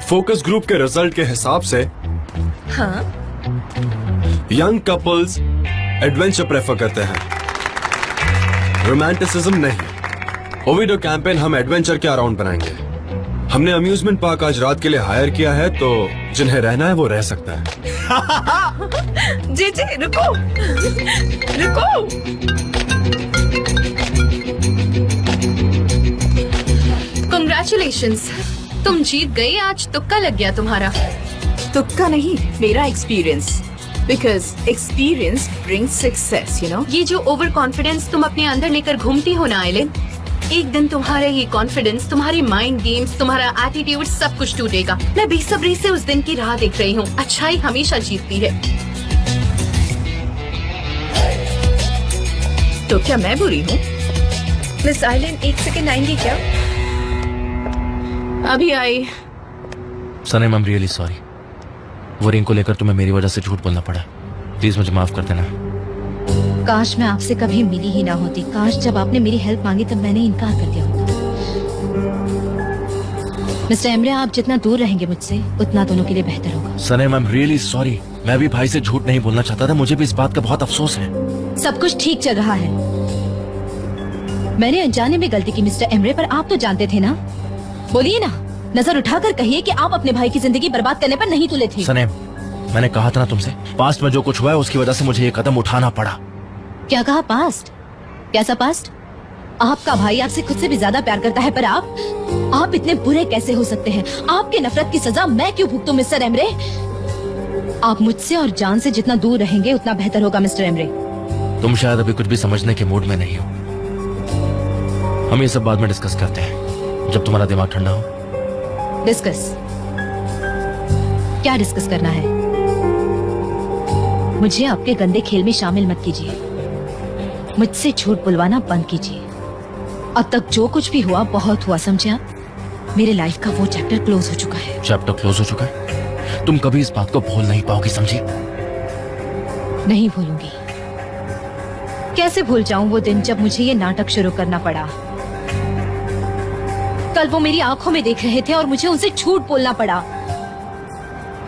फोकस ग्रुप के रिजल्ट के हिसाब से हाँ, यंग कपल्स एडवेंचर प्रेफर करते हैं, रोमांटिसिज्म नहीं। ओविडो कैंपेन हम एडवेंचर के अराउंड बनाएंगे। हमने अम्यूजमेंट पार्क आज रात के लिए हायर किया है, तो जिन्हें रहना है वो रह सकता है। जी रुको रुको। Congratulations, तुम जीत गई। आज तुक्का लग गया तुम्हारा। तुक्का नहीं, मेरा experience. Because experience brings success, you know. ये जो ओवर कॉन्फिडेंस तुम अपने अंदर लेकर घूमती हो ना आइलिन, एक दिन तुम्हारा ये कॉन्फिडेंस, तुम्हारी माइंड गेम्स, तुम्हारा एटीट्यूड सब कुछ टूटेगा। मैं बेसब्री से उस दिन की राह देख रही हूँ। अच्छाई हमेशा जीतती है। तो क्या मैं बुरी हूँ? मिस आइलैंड, 1 सेकंड आएंगे क्या? अभी आई। सनम, आई एम रियली सॉरी। वो रिंग को लेकर तुम्हें मेरी वजह से झूठ बोलना पड़ा। प्लीज मुझे माफ कर देना। काश मैं आपसे कभी मिली ही ना होती। काश जब आपने मेरी हेल्प मांगी तब मैंने इनकार कर दिया होता। मिस्टर एम्ब्रे, आप जितना दूर रहेंगे मुझसे उतना दोनों के लिए बेहतर होगा। सनम, आई एम रियली सॉरी। मैं भी भाई से झूठ नहीं बोलना चाहता था। मुझे भी इस बात का बहुत अफसोस है। सब कुछ ठीक चल रहा है। मैंने अनजाने में गलती की मिस्टर एम्ब्रे, पर आप तो जानते थे ना। बोलिए ना, नजर उठाकर कहिए कि आप अपने भाई की जिंदगी बर्बाद करने पर नहीं तुले थे। सनम, मैंने कहा था ना तुमसे, पास्ट में जो कुछ हुआ है उसकी वजह से मुझे ये कदम उठाना पड़ा। क्या कहा? पास्ट? कैसा पास्ट? आपका भाई आपसे खुद से भी ज्यादा प्यार करता है, पर आप इतने बुरे कैसे हो सकते हैं? आपके नफरत की सजा मैं क्यों भुगतूं मिस्टर एम्ब्रे? आप मुझसे और जान से जितना दूर रहेंगे उतना बेहतर होगा मिस्टर एम्ब्रे। तुम शायद अभी कुछ भी समझने के मूड में नहीं हो। हम ये सब बाद में डिस्कस करते हैं, जब तुम्हारा दिमाग ठंडा हो। डिस्कस? क्या डिस्कस करना है? मुझे आपके गंदे खेल में शामिल मत कीजिए। मुझसे झूठ बुलवाना बंद कीजिए। अब तक जो कुछ भी हुआ बहुत हुआ, समझे आप? मेरे लाइफ का वो चैप्टर क्लोज हो चुका है। चैप्टर क्लोज हो चुका है? तुम कभी इस बात को भूल नहीं पाओगी, समझी? नहीं भूलूंगी। कैसे भूल जाऊं वो दिन जब मुझे ये नाटक शुरू करना पड़ा। कल वो मेरी आंखों में देख रहे थे और मुझे उनसे झूठ बोलना पड़ा।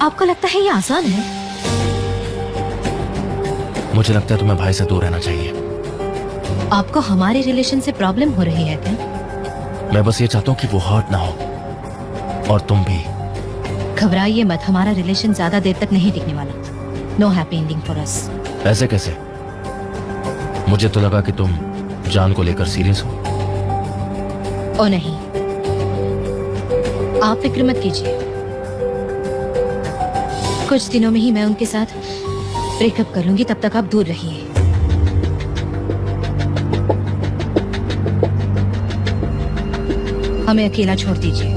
आपको लगता है ये आसान है? मुझे लगता है तुम्हें भाई से दूर रहना चाहिए। आपको हमारे रिलेशन से प्रॉब्लम हो रही है क्या? मैं बस ये चाहता हूँ कि वो हर्ट ना हो, और तुम भी। घबराइए मत, हमारा रिलेशन ज्यादा देर तक नहीं टिकने वाला। No happy ending for us. ऐसे कैसे? मुझे तो लगा कि तुम जान को लेकर सीरियस हो। ओ नहीं, आप फिक्र मत कीजिए। कुछ दिनों में ही मैं उनके साथ ब्रेकअप कर लूंगी, तब तक आप दूर रहिए। हमें अकेला छोड़ दीजिए।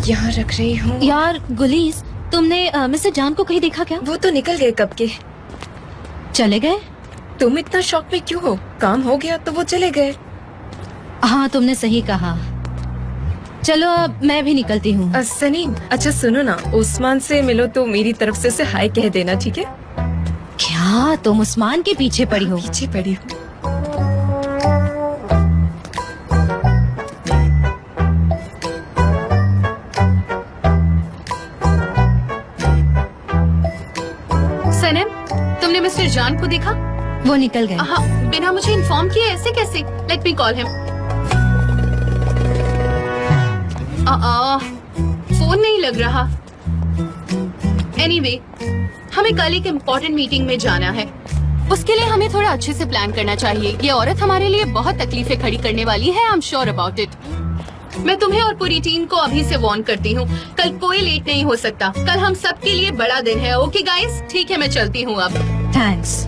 यहाँ रख रही हूँ। यार गुलीस, तुमने मिस्टर जान को कहीं देखा क्या? वो तो निकल गए कब के। चले गए? तुम इतना शॉक में क्यों हो? काम हो गया तो वो चले गए। हाँ तुमने सही कहा। चलो अब मैं भी निकलती हूँ। सनीम, अच्छा सुनो ना, उस्मान से मिलो तो मेरी तरफ से उसे हाय कह देना, ठीक है? क्या तुम उस्मान के पीछे पड़ी हो? पीछे पड़ी हूँ। सनम, तुमने मिस्टर जान को देखा? वो निकल गए। हाँ, बिना मुझे इन्फॉर्म किए ऐसे कैसे? Let me call him. Phone नहीं लग रहा। एनीवे, हमें कल एक इम्पोर्टेंट मीटिंग में जाना है। उसके लिए हमें थोड़ा अच्छे से प्लान करना चाहिए। ये औरत हमारे लिए बहुत तकलीफें खड़ी करने वाली है। I am sure about it. मैं तुम्हें और पूरी टीम को अभी से वार्न करती हूँ, कल कोई लेट नहीं हो सकता। कल हम सबके लिए बड़ा दिन है। Okay guys? ठीक है, मैं चलती हूँ अब। थैंक्स।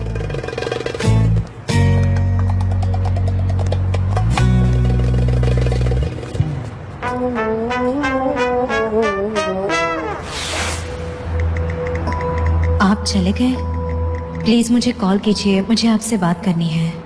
आप चले गए? प्लीज मुझे कॉल कीजिए, मुझे आपसे बात करनी है।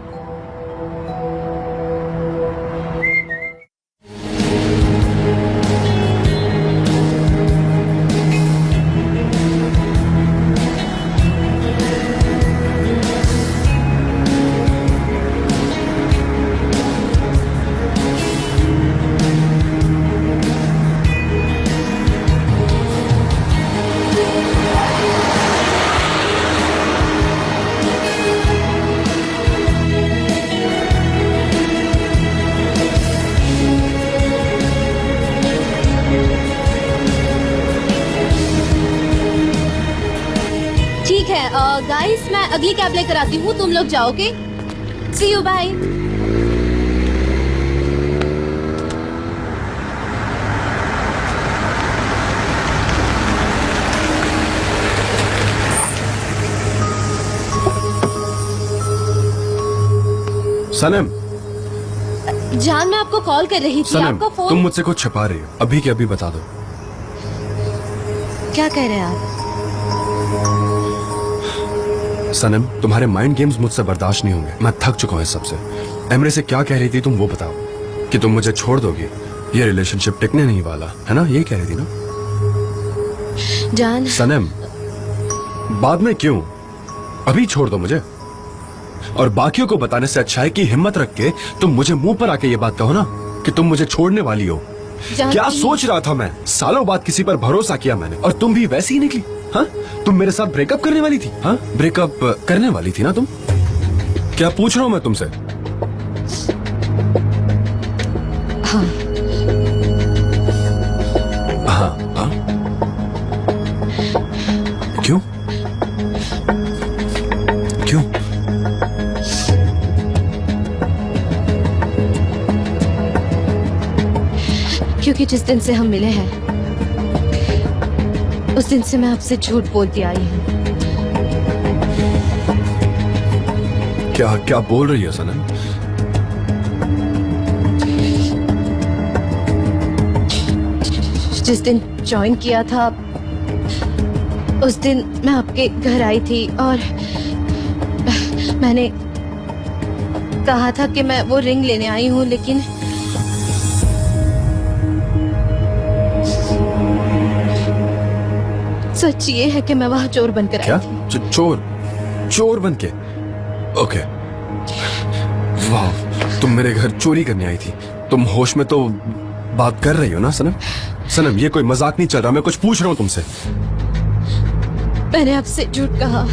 गाइस, मैं अगली कैब लेकर आती हूँ, तुम लोग जाओगे? सी यू, बाय। सनम, जान मैं आपको कॉल कर रही थी। सनम, आपका फोन। तुम मुझसे कुछ छिपा रही हो। अभी के अभी बता दो। क्या कह रहे हैं आप? सनम, तुम्हारे माइंड गेम्स मुझसे बर्दाश्त नहीं होंगे। मैं थक चुका हूँ इस सबसे। एमरे से क्या कह रही थी तुम, वो बताओ। कि तुम मुझे छोड़ दोगी, ये रिलेशनशिप टिकने नहीं वाला है ना, ये कह रही थी ना? जान। सनम, बाद में क्यों, अभी छोड़ दो मुझे। और बाकियों को बताने से अच्छा है कि हिम्मत रख के तुम मुझे मुंह पर आके ये बात कहो ना कि तुम मुझे छोड़ने वाली हो। क्या सोच रहा था मैं? सालों बाद किसी पर भरोसा किया मैंने, और तुम भी वैसी ही निकली। हाँ, तुम मेरे साथ ब्रेकअप करने वाली थी। हाँ, ब्रेकअप करने वाली थी ना तुम? क्या पूछ रहा हूँ मैं तुमसे? हाँ। हाँ, हाँ? क्यों? क्यों? क्योंकि जिस दिन से हम मिले हैं उस दिन से मैं आपसे झूठ बोलती आई हूँ। क्या क्या बोल रही है सनम? जिस दिन ज्वाइन किया था उस दिन मैं आपके घर आई थी और मैंने कहा था कि मैं वो रिंग लेने आई हूँ, लेकिन सच ये है कि मैं वहाँ चोर बनकर आई थी। चोर बन के? ओके, वाह, तुम मेरे घर चोरी करने आई थी। तुम होश में तो बात कर रही हो ना सनम? सनम, ये कोई मजाक नहीं चल रहा, मैं कुछ पूछ रहा हूँ तुमसे। मैंने आपसे झूठ कहा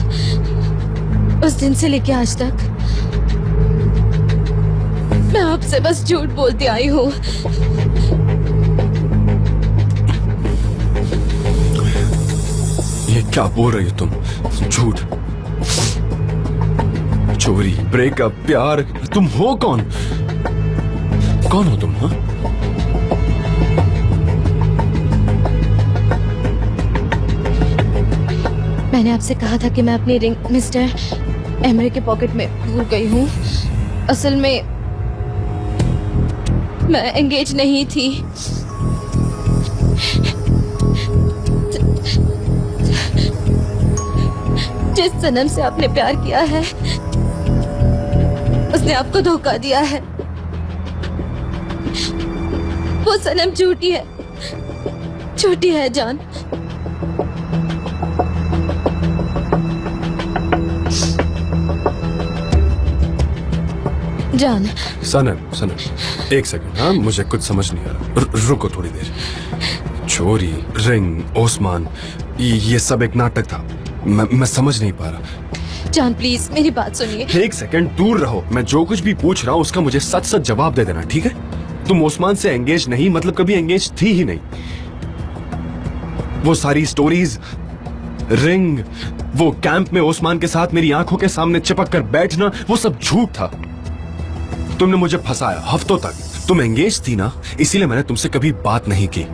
उस दिन से लेके आज तक। मैं आपसे बस झूठ बोलती आई हूँ। ये क्या बोल रही हो तुम? झूठ, चोरी, ब्रेकअप, प्यार, तुम हो कौन? कौन हो तुम? हाँ, मैंने आपसे कहा था कि मैं अपनी रिंग मिस्टर एमरे के पॉकेट में भूल गई हूँ। असल में मैं एंगेज नहीं थी। जिस सनम से आपने प्यार किया है उसने आपको धोखा दिया है। वो सनम झूठी है जान। जान सनम एक सेकंड। हाँ, मुझे कुछ समझ नहीं आ रहा। रुको थोड़ी देर। चोरी, रिंग, ओस्मान, ये सब एक नाटक था। मैं समझ नहीं पा रहा। जान प्लीज मेरी बात सुनिए। एक सेकंड दूर रहो। मैं जो कुछ भी पूछ रहा हूँ उसका मुझे सच सच जवाब दे देना, ठीक है? तुम ओस्मान से एंगेज नहीं, मतलब कभी एंगेज थी ही नहीं। वो सारी स्टोरीज, रिंग, वो कैंप में ओस्मान के साथ मेरी आंखों के सामने चिपक कर बैठना, वो सब झूठ था। तुमने मुझे फंसाया हफ्तों तक। तुम एंगेज थी ना, इसीलिए मैंने तुमसे कभी बात नहीं की,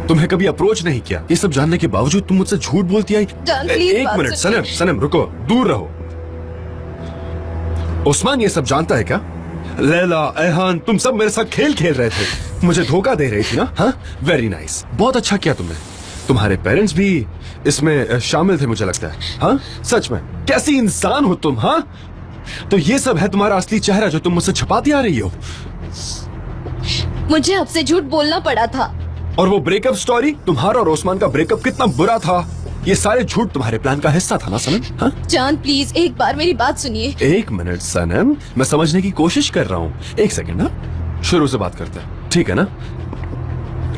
तुम्हें कभी अप्रोच नहीं किया। ये सब जानने के बावजूद तुम मुझसे झूठ बोलती आई। एक मिनट सनम रुको, दूर रहो। ओस्मान ये सब जानता है क्या? लैला, एहान, तुम सब मेरे साथ खेल खेल रहे थे, मुझे धोखा दे रही थी ना? हाँ, वेरी नाइस, बहुत अच्छा किया तुमने। तुम्हारे पेरेंट्स भी इसमें शामिल थे मुझे लगता है। हाँ, सच में कैसी इंसान हो तुम। हाँ, तो ये सब है तुम्हारा असली चेहरा जो तुम मुझसे छुपाती आ रही हो। मुझे आपसे झूठ बोलना पड़ा था। और वो ब्रेकअप स्टोरी, तुम्हारा और ओस्मान का ब्रेकअप कितना बुरा था, ये सारे झूठ तुम्हारे प्लान का हिस्सा था ना सनम? हाँ? जान प्लीज एक बार मेरी बात सुनिए। एक मिनट सनम, मैं समझने की कोशिश कर रहा हूँ। एक सेकंड ना, शुरू से बात करते हैं, ठीक है ना?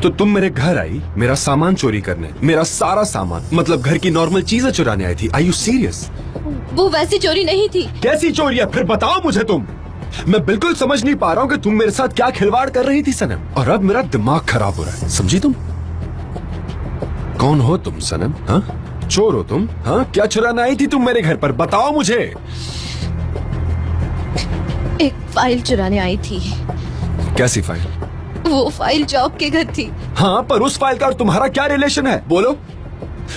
तो तुम मेरे घर आई मेरा सामान चोरी करने, मेरा सारा सामान, मतलब घर की नॉर्मल चीजें चुराने आई थी। Are you serious? वो वैसी चोरी नहीं थी। कैसी चोरी है? फिर बताओ मुझे तुम। मैं बिल्कुल समझ नहीं पा रहा हूँ कि तुम मेरे साथ क्या खिलवाड़ कर रही थी सनम, और अब मेरा दिमाग खराब हो रहा है। समझी तुम? कौन हो तुम सनम? हाँ, चोर हो तुम? हाँ, क्या चुराने आई थी तुम मेरे घर पर? बताओ मुझे। एक फाइल चुराने आई थी। कैसी फाइल? वो फाइल जॉब के घर थी। हाँ, पर उस फाइल का और तुम्हारा क्या रिलेशन है? बोलो।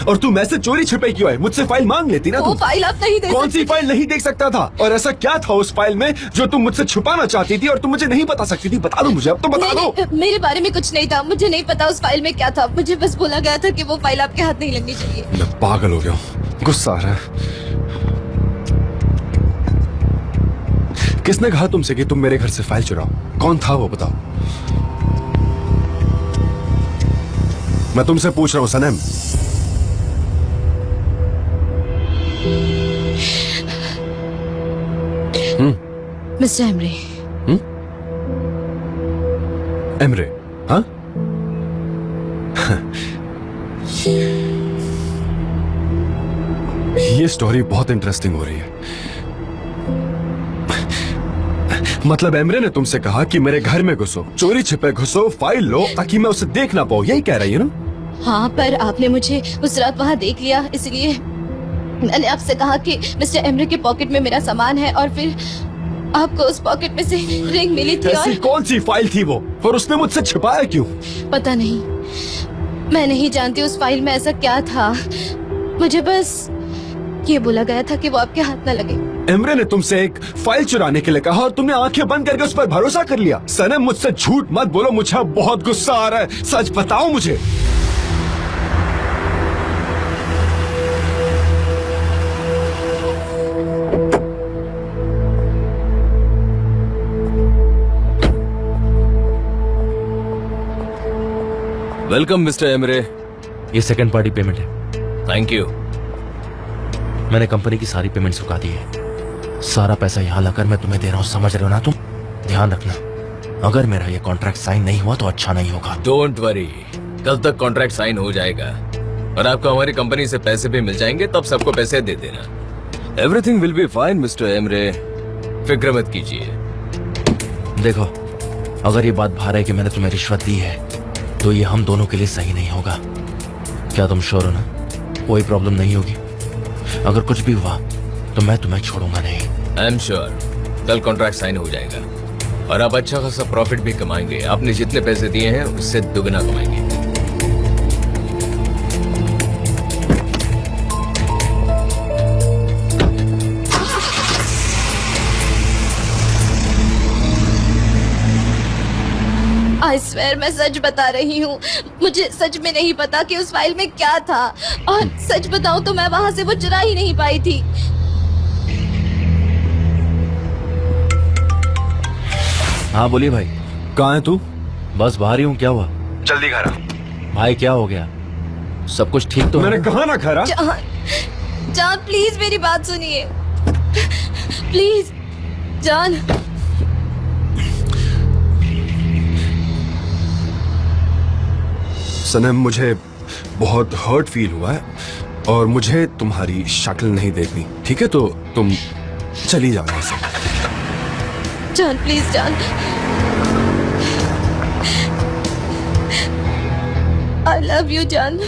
और तुम ऐसे चोरी छिपे क्यों है? मुझसे फाइल मांग लेती ना। वो फाइल आप नहीं देख कौन सी फाइल नहीं देख सकता था? और ऐसा क्या था उस फाइल में जो तुम मुझसे छुपाना चाहती थी और तुम मुझे नहीं बता सकती थी? बता दो मुझे, अब तो बता दो। मेरे बारे में कुछ नहीं था, मुझे नहीं पता उस फाइल में क्या था। मुझे बस बोला गया था कि वो फाइल आपके हाथ नहीं लगनी चाहिए। मैं पागल हो गया हूँ, गुस्सा आ रहा है। किसने कहा तुमसे कि तुम मेरे घर से फाइल चुराओ? कौन था वो, बताओ। मैं तुमसे पूछ रहा हूँ सनम। Mister Emre. एमरे? हाँ? ये स्टोरी बहुत इंटरेस्टिंग हो रही है। मतलब एमरे ने तुमसे कहा कि मेरे घर में घुसो, चोरी छिपे घुसो, फाइल लो ताकि मैं उसे देख ना पाऊं, यही कह रही है ना? हाँ, पर आपने मुझे उस रात वहाँ देख लिया, इसलिए मैंने आपसे कहा कि मिस्टर एमरे के पॉकेट में मेरा सामान है, और फिर आपको उस पॉकेट में से रिंग मिली थी। ऐसी कौन सी फाइल थी वो, और उसने मुझसे छिपाया क्यों? पता नहीं, मैं नहीं जानती उस फाइल में ऐसा क्या था। मुझे बस ये बोला गया था कि वो आपके हाथ न लगे। एमरे ने तुमसे एक फाइल चुराने के लिए कहा और तुमने आंखें बंद करके उस पर भरोसा कर लिया। सनम, मुझसे झूठ मत बोलो, मुझे बहुत गुस्सा आ रहा है। सच बताओ मुझे। Welcome mister Emre. ये सेकंड पार्टी पेमेंट है। Thank you. मैंने कंपनी की सारी पेमेंट चुका दी है। सारा पैसा यहाँ लाकर मैं तुम्हें दे रहा हूँ, समझ रहे हो ना तुम? ध्यान रखना, अगर मेरा ये कॉन्ट्रैक्ट साइन नहीं हुआ तो अच्छा नहीं होगा। डोंट वरी, कल तक कॉन्ट्रैक्ट साइन हो जाएगा और आपको हमारी कंपनी से पैसे भी मिल जाएंगे, तब सबको पैसे दे देना। Everything will be fine mister Emre, फिक्र मत कीजिए। देखो, अगर ये बात बाहर है कि मैंने तुम्हें रिश्वत दी है तो ये हम दोनों के लिए सही नहीं होगा। क्या तुम श्योर हो ना? कोई प्रॉब्लम नहीं होगी? अगर कुछ भी हुआ तो मैं तुम्हें छोड़ूंगा नहीं। आई एम श्योर कल कॉन्ट्रैक्ट साइन हो जाएगा और आप अच्छा खासा प्रॉफिट भी कमाएंगे। आपने जितने पैसे दिए हैं उससे दुगना कमाएंगे। आई स्वेयर मैं सच बता रही हूँ। मुझे सच में नहीं पता कि उस फाइल में क्या था, और सच बताऊँ तो मैं वहाँ से वो चुरा ही नहीं पाई थी। हाँ बोलिए भाई। कहाँ है तू? बस बाहर ही हूँ। क्या हुआ? जल्दी घर आ। भाई क्या हो गया? सब कुछ ठीक तो मैंने है? कहा ना घर आ। जान प्लीज मेरी बात सुनिए, प्लीज जान। सनम, मुझे बहुत हर्ट फील हुआ है और मुझे तुम्हारी शक्ल नहीं देखनी, ठीक है? तो तुम चली जाओ यहाँ से। जान प्लीज जान, आई लव यू जान।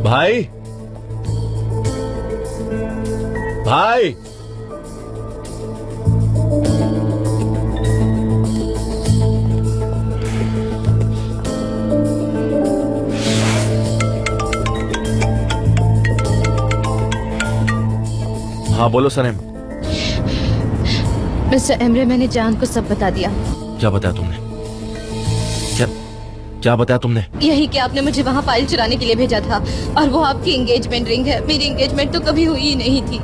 भाई भाई हाँ बोलो सनम। मिस्टर एमरे, मैंने जान को सब बता दिया। क्या बताया तुमने? क्या बताया तुमने? यही कि आपने मुझे वहाँ फाइल चुराने के लिए भेजा था, और वो आपकी एंगेजमेंट रिंग है। मेरी एंगेजमेंट तो कभी हुई ही नहीं थी।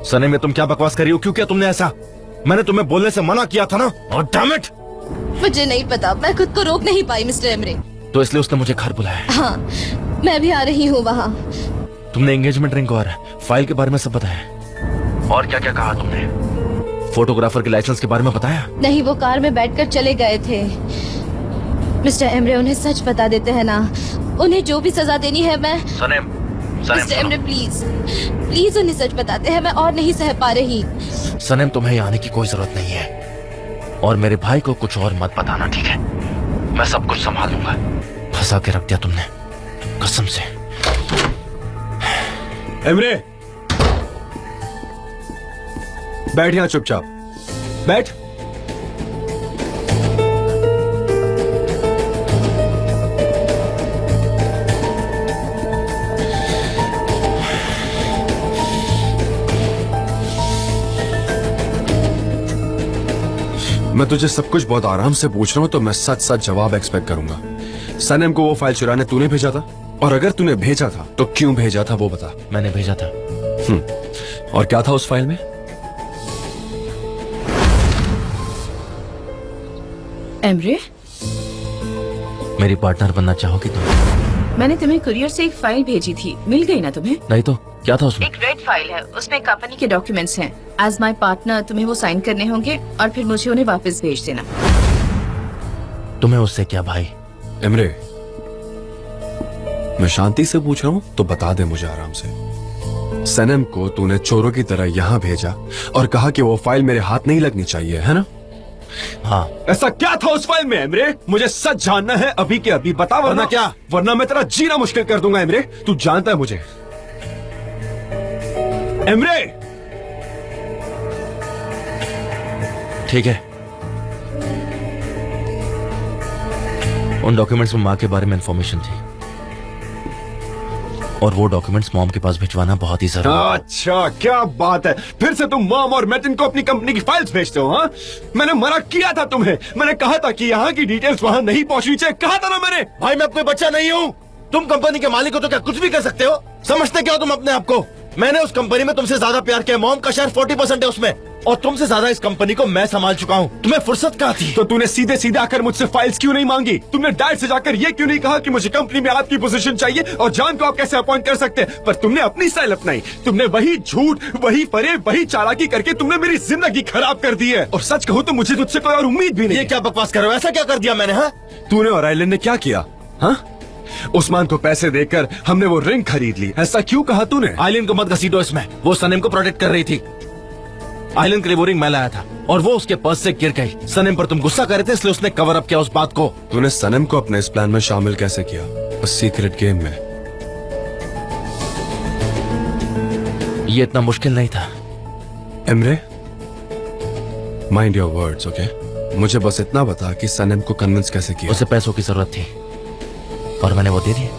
सनम में तुम क्या बकवास कर रही हो? क्यों किया तुमने ऐसा? मैंने तुम्हें बोलने से मना किया था ना। और डैम इट, मुझे नहीं पता, मैं खुद को रोक नहीं पाई मिस्टर एमरे। तो इसलिए उसने मुझे घर बुलाया। हाँ, मैं भी आ रही हूँ वहाँ। तुमने एंगेजमेंट रिंग और फाइल के बारे में सब बताया? और क्या क्या कहा तुमने? फोटोग्राफर के लाइसेंस के बारे में बताया? नहीं, वो कार में बैठकर चले गए थे। मिस्टर एमरे, उन्हें सच बता देते हैं ना, उन्हें जो भी सजा देनी है मैं। सनम, मिस्टर एमरे प्लीज प्लीज उन्हें सच बताते हैं, मैं और नहीं सह पा रही। सनम, तुम्हें यहाँ आने की कोई जरूरत नहीं है, और मेरे भाई को कुछ और मत बताना, ठीक है? मैं सब कुछ संभाल लूंगा। फंसा के रख दिया तुमने, कसम से। एमरे, बैठ यहाँ चुपचाप, बैठ। मैं तुझे सब कुछ बहुत आराम से पूछ रहा हूँ, तो मैं सच सच जवाब एक्सपेक्ट करूंगा। सनम को वो फाइल चुराने तूने भेजा था? और अगर तूने भेजा था तो क्यों भेजा था वो बता। मैंने भेजा था। और क्या था उस फाइल में? एमरे, मेरी पार्टनर बनना चाहोगी तुम? मैंने तुम्हें कुरियर से एक फाइल भेजी थी, मिल गई ना तुम्हें? नहीं तो क्या था उसमें? एक रेड फाइल है, उसमें कंपनी के डॉक्यूमेंट्स हैं। एज माय पार्टनर तुम्हें वो साइन करने होंगे और फिर मुझे उन्हें वापस भेज देना। तुम्हें उससे क्या भाई? एमरे, मैं शांति से पूछ रहा हूँ तो बता दे मुझे आराम से। सनम को तूने चोरों की तरह यहाँ भेजा और कहा कि वो फाइल मेरे हाथ नहीं लगनी चाहिए, है ना? हाँ। ऐसा क्या था उस फाइल में एमरे? मुझे सच जानना है, अभी के अभी बता, वरना क्या? वरना मैं तेरा जीना मुश्किल कर दूंगा एमरे। तू जानता है मुझे। एमरे, ठीक है, उन डॉक्यूमेंट्स में माँ के बारे में इंफॉर्मेशन थी, और वो डॉक्यूमेंट्स मॉम के पास भिजवाना बहुत ही जरूरी है। अच्छा, क्या बात है, फिर से तुम मॉम और मैटिन को अपनी कंपनी की फाइल्स भेजते हो? हाँ, मैंने मना किया था तुम्हें। मैंने कहा था कि यहाँ की डिटेल्स वहाँ नहीं पहुँचनी चाहिए, कहा था ना मैंने। भाई मैं कोई बच्चा नहीं हूँ, तुम कंपनी के मालिक हो तो क्या कुछ भी कर सकते हो? समझते क्या हो तुम अपने आप को? मैंने उस कंपनी में तुमसे ज्यादा प्यार किया, मॉम का शेयर 40% है उसमें, और तुमसे ज्यादा इस कंपनी को मैं संभाल चुका हूँ। तुम्हें फुर्सत कहाँ थी? तो तूने सीधे सीधे आकर मुझसे फाइल्स क्यों नहीं मांगी? तुमने डैड से जाकर ये क्यों नहीं कहा कि मुझे कंपनी में आपकी पोजीशन चाहिए और जान को आप कैसे अपॉइंट कर सकते हैं? पर तुमने अपनी स्टाइल अपनाई। तुमने वही झूठ, वही फरेब, वही चालाकी करके तुमने मेरी जिंदगी खराब कर दी है। और सच कहूँ तो मुझे तुझसे कोई और उम्मीद भी नहीं। ये क्या बकवास कर रहे हो? ऐसा क्या कर दिया मैंने? हाँ, तूने और आइलैंड ने क्या किया? हाँ, उस्मान को पैसे देकर हमने वो रिंग खरीद ली। ऐसा क्यों कहा तूने? आइलिन को मत घसीटो इसमें, वो सनम को प्रोटेक्ट कर रही थी। आइलिन के लिए वो रिंग मैं लाया था और वो उसके पर्स से गिर गई। सनम पर तुम गुस्सा कर रहे थे इसलिए उसने कवर अप किया उस बात को। तूने सनम को अपने इस प्लान में शामिल कैसे किया, उस सीक्रेट गेम में? ये इतना मुश्किल नहीं था। इमरे, माइंड योर वर्ड्स, ओके? मुझे बस इतना बता कि सनम को कन्विंस कैसे किया। उसे पैसों की जरूरत थी और मैंने वो दे दिए।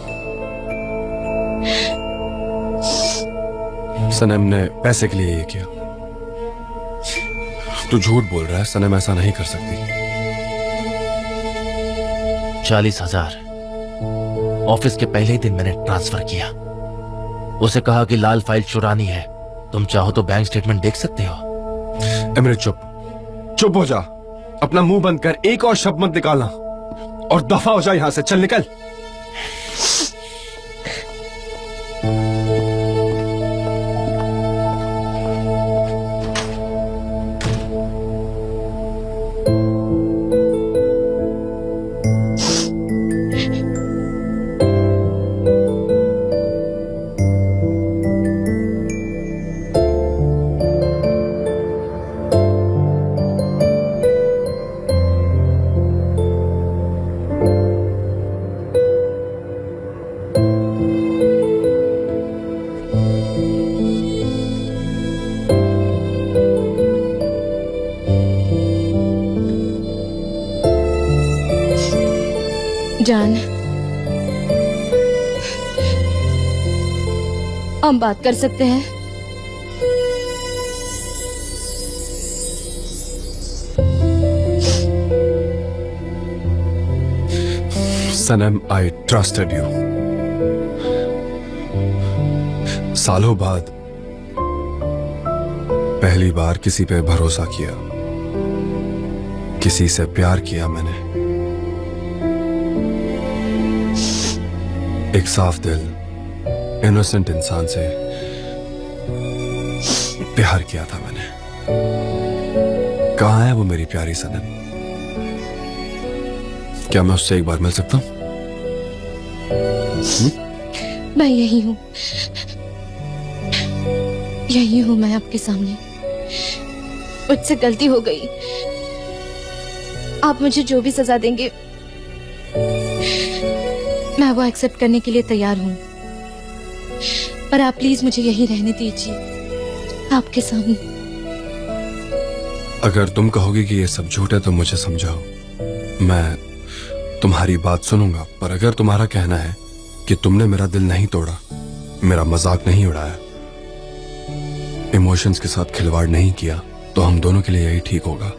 सनम ने पैसे के लिए ये किया। तू झूठ बोल रहा है, सनम ऐसा नहीं कर सकती। 40,000 ऑफिस के पहले ही दिन मैंने ट्रांसफर किया। उसे कहा कि लाल फाइल चुरानी है, तुम चाहो तो बैंक स्टेटमेंट देख सकते हो। इमरे चुप हो जा, अपना मुंह बंद कर, एक और शब्द मत निकालना और दफा हो जा यहां से। चल निकल। जान, हम बात कर सकते हैं? सनम, आई ट्रस्टेड यू। सालों बाद पहली बार किसी पे भरोसा किया, किसी से प्यार किया मैंने। एक साफ दिल, इनोसेंट इंसान से प्यार किया था मैंने। कहाँ है वो मेरी प्यारी सनम? क्या मैं उससे एक बार मिल सकता हूँ? मैं यही हूँ, यही हूँ मैं आपके सामने। मुझसे गलती हो गई, आप मुझे जो भी सजा देंगे मैं वो एक्सेप्ट करने के लिए तैयार हूँ, पर आप प्लीज मुझे यही रहने दीजिए आपके सामने। अगर तुम कहोगे कि ये सब झूठ है तो मुझे समझाओ, मैं तुम्हारी बात सुनूंगा। पर अगर तुम्हारा कहना है कि तुमने मेरा दिल नहीं तोड़ा, मेरा मजाक नहीं उड़ाया, इमोशंस के साथ खिलवाड़ नहीं किया, तो हम दोनों के लिए यही ठीक होगा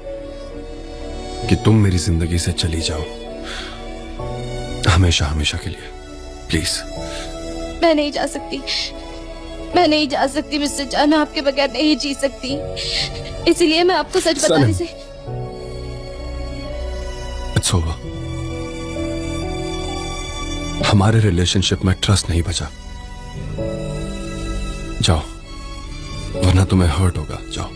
कि तुम मेरी जिंदगी से चली जाओ, हमेशा हमेशा के लिए। प्लीज। मैं नहीं जा सकती, मैं नहीं जा सकती मिस्टर जान, मैं आपके बगैर नहीं जी सकती, इसलिए मैं आपको सच बताने से। It's over. हमारे रिलेशनशिप में ट्रस्ट नहीं बचा। जाओ, वरना तुम्हें हर्ट होगा। जाओ।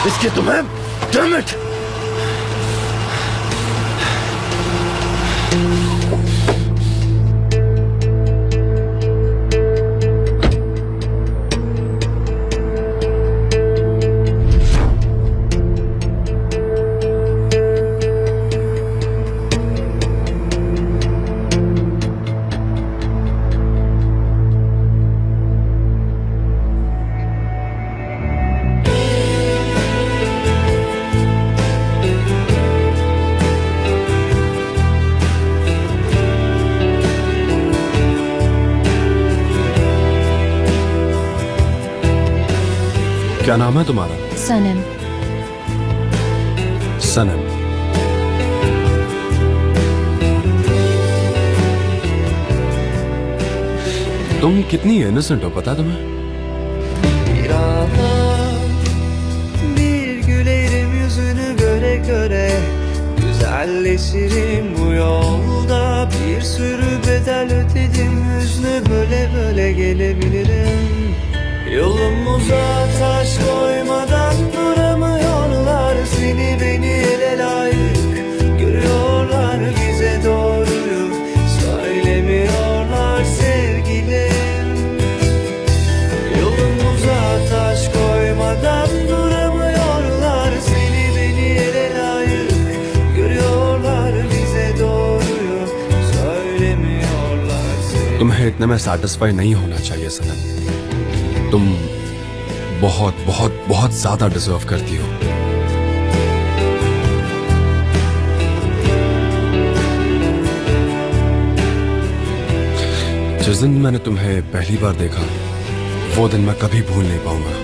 इसके तुम्हें, damn it! क्या नाम है तुम्हारा? सनम। सनम। तुम कितनी इनोसेंट हो पता तुम्हें? Bir gülerim yüzünü göre göre, güzelleşirim bu yolda. Bir sürü bedel ödedim, hüznü böle böle gelebilirim. Yolumuza taş koymadan duramıyorlar, seni beni ele layık görüyorlar, bize doğruyu söylemiyorlar sevgilim. Yolumuza taş koymadan duramıyorlar, seni beni ele layık görüyorlar, bize doğruyu söylemiyorlar sevgilim. तुम्हें इतने में satisfy नहीं होना चाहिए सनम। तुम बहुत बहुत बहुत ज्यादा डिजर्व करती हो। जिस दिन मैंने तुम्हें पहली बार देखा, वो दिन मैं कभी भूल नहीं पाऊंगा।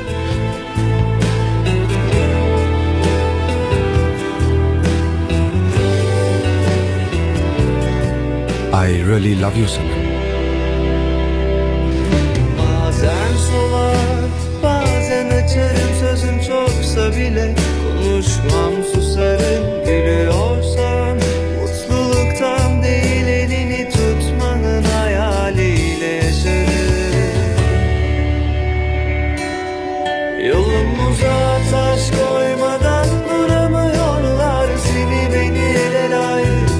I really love you, Sanam. Bazen solar, bazen açarım, sözüm çoksa bile konuşmam, susarım. Gülüyorsan mutluluktan değil, elini tutmanın hayaliyle yaşarım. Yolumuza taş koymadan duramıyorlar, seni beni ele layık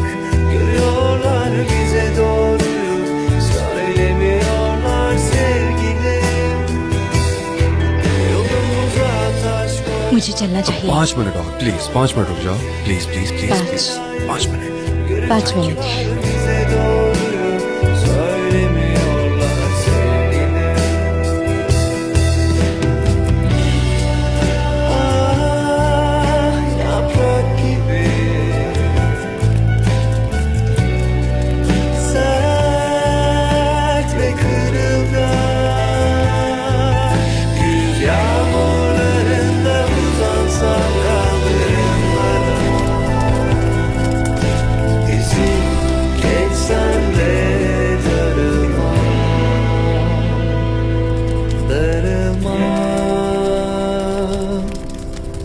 görüyorlar, bize doğruyu söylemiyorlar sevgilim. Yolumuza taş koy. मुझे चलना चाहिए। 5 minute और please, 5 minute रुक जाओ please please please please 5 minute. 5 minute. Bize doğruyu söylemiyorlar sevgilim. Ah, yaprak gibi sert ve kırılgan, güz yağmurlarında uzansam kaldırımlara, izin geçsem de darılmam.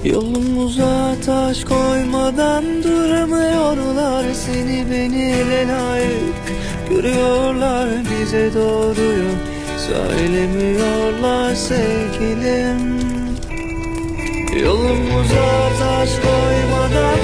Yolumuza taş koymadan duramıyorlar, seni beni ele layık görüyorlar, bize doğruyu söylemiyorlar sevgilim. Yolumuza taş koymadan